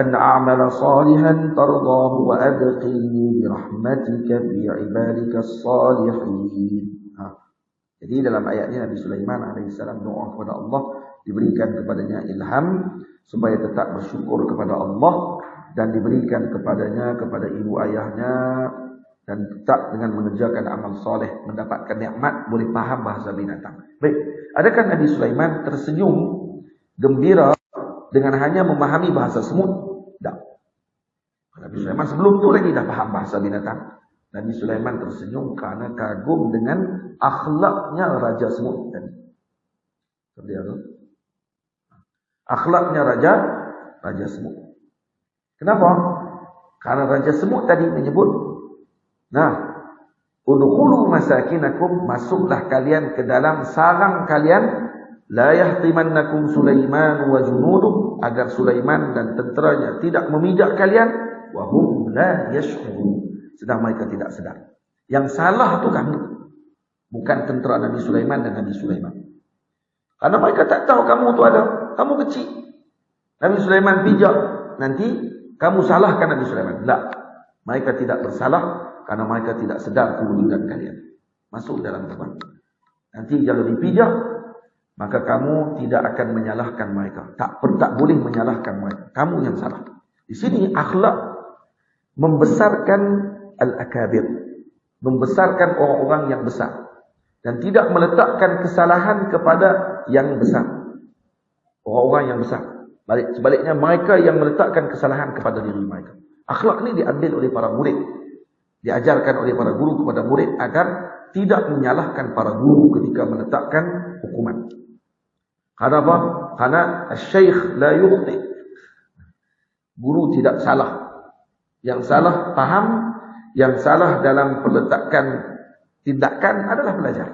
a'mala salihan tardahu wa adkhilni bi rahmatika fi 'ibadika as-salihin. Jadi dalam ayat ini Nabi Sulaiman alaihissalam doa kepada Allah, diberikan kepadanya ilham supaya tetap bersyukur kepada Allah, dan diberikan kepadanya, kepada ibu ayahnya, dan tetap dengan mengerjakan amal soleh, mendapatkan nikmat, boleh faham bahasa binatang. Baik, adakah Nabi Sulaiman tersenyum gembira dengan hanya memahami bahasa semut? Tak. Nabi Sulaiman sebelum itu lagi dah faham bahasa binatang. Nabi Sulaiman tersenyum karena kagum dengan akhlaknya Raja Semut tadi. Seperti itu. Akhlaknya Raja Semut. Kenapa? Karena Raja Semut tadi menyebut, udkhulu masakinakum, masuklah kalian ke dalam sarang kalian, la yahtimannakum Sulaiman wa junuduh, agar Sulaiman dan tenteranya tidak memijak kalian, wa hum la yash'urun, sedang mereka tidak sedar. Yang salah itu kamu, bukan tentera Nabi Sulaiman dan Nabi Sulaiman. Karena mereka tak tahu kamu itu ada, kamu kecil. Nabi Sulaiman pijak, nanti kamu salahkan Nabi Sulaiman. Tak, mereka tidak bersalah karena mereka tidak sedar kewujudan kalian. Masuk dalam tempat. Nanti kalau dipijak, maka kamu tidak akan menyalahkan mereka. Tak boleh menyalahkan mereka. Kamu yang salah. Di sini akhlak membesarkan al-akabir, membesarkan orang-orang yang besar, dan tidak meletakkan kesalahan kepada yang besar, orang-orang yang besar. Sebaliknya mereka yang meletakkan kesalahan kepada diri mereka. Akhlak ini diambil oleh para murid, diajarkan oleh para guru kepada murid agar tidak menyalahkan para guru ketika meletakkan hukuman. Karena apa? Karena syekh la yukhti. Guru tidak salah. Yang salah paham, yang salah dalam peletakan tindakan adalah pelajar.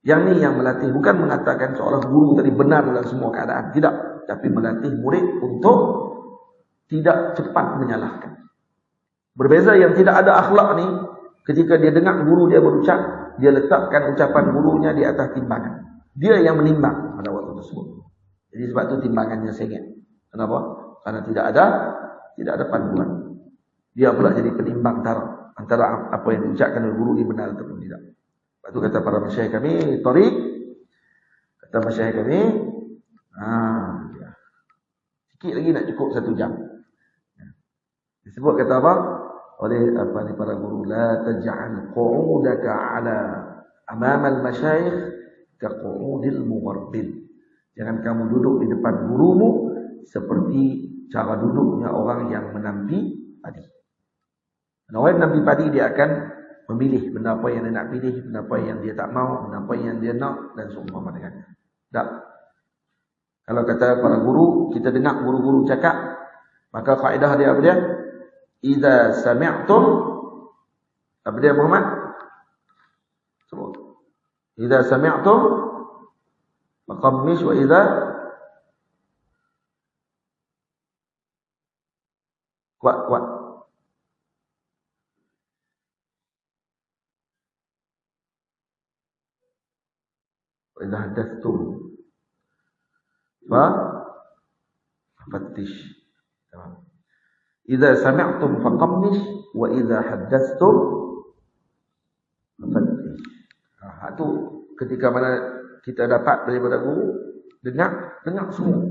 Yang ni yang melatih, bukan mengatakan seolah guru tadi benar dalam semua keadaan. Tidak. Tapi melatih murid untuk tidak cepat menyalahkan. Berbeza yang tidak ada akhlak ni, ketika dia dengar guru dia berucap, dia letakkan ucapan gurunya di atas timbangan. Dia yang menimbang pada waktu tersebut. Jadi sebab tu timbangannya sengit. Kenapa? Karena tidak ada panduan. Dia pula jadi penimbang antara apa yang diucapkan oleh guru ini benar ataupun tidak. Lepas tu kata para masyayikh kami, tariq, kata masyayikh kami, sikit lagi nak cukup 1 jam. Disebut kata apa? Oleh para guru, la taj'al qu'udaka ala amam al-masyayikh ka qu'udil muwarbil. Jangan kamu duduk di depan gurumu seperti cara duduknya orang yang menampi padi. Orang yang menampi padi, dia akan memilih benda apa yang dia nak pilih, benda apa yang dia tak mau, benda apa yang dia nak, dan seumpama dengannya. Tak. Kalau kata para guru, kita dengar guru-guru cakap, maka kaedah dia apa dia? Idza sami'tum, apa dia Muhammad? Sebut. Idza sami'tum faqammish wa idza kuat. Wa idza hadatstum fattish. Idza sami'tum faqammish wa idza hadatstum fattish. Itu ketika mana kita dapat daripada guru, dengar semua,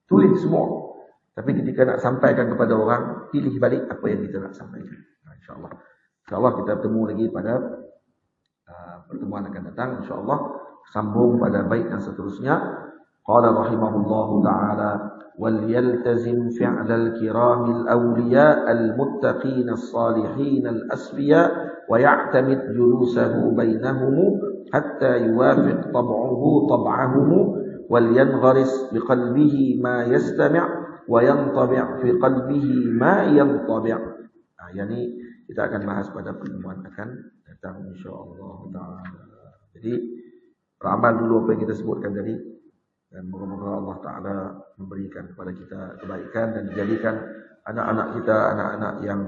tulis semua. Tapi ketika nak sampaikan kepada orang, pilih balik apa yang kita nak sampaikan. InsyaAllah kita bertemu lagi pada pertemuan akan datang. InsyaAllah sambung pada bait yang seterusnya. Qala rahimahullahu ta'ala, wal yaltazim fi'lal kiramil awliya al-muttaqin as-salihin al-asfiya wa ya'tamid julusahu bainahum hatta yuwafiq tab'uhu tab'ahum wal yangharis biqalbihi ma yastami' wa yantabi' fi qalbihi ma yantabi'. Yang ini kita akan bahas pada pertemuan akan datang insyaallah taala. Jadi beramal dulu apa yang kita sebutkan tadi, dan moga-moga Allah taala memberikan kepada kita kebaikan dan dijadikan anak-anak kita anak-anak yang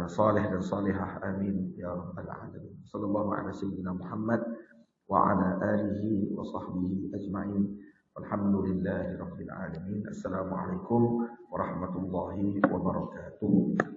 saleh dan salihah. Amin ya rabbal alamin. Sallallahu alaihi wasallam Muhammad wa ala alihi wa sahbihi ajma'in. Walhamdulillahi rabbil alamin. Assalamualaikum warahmatullahi wabarakatuh.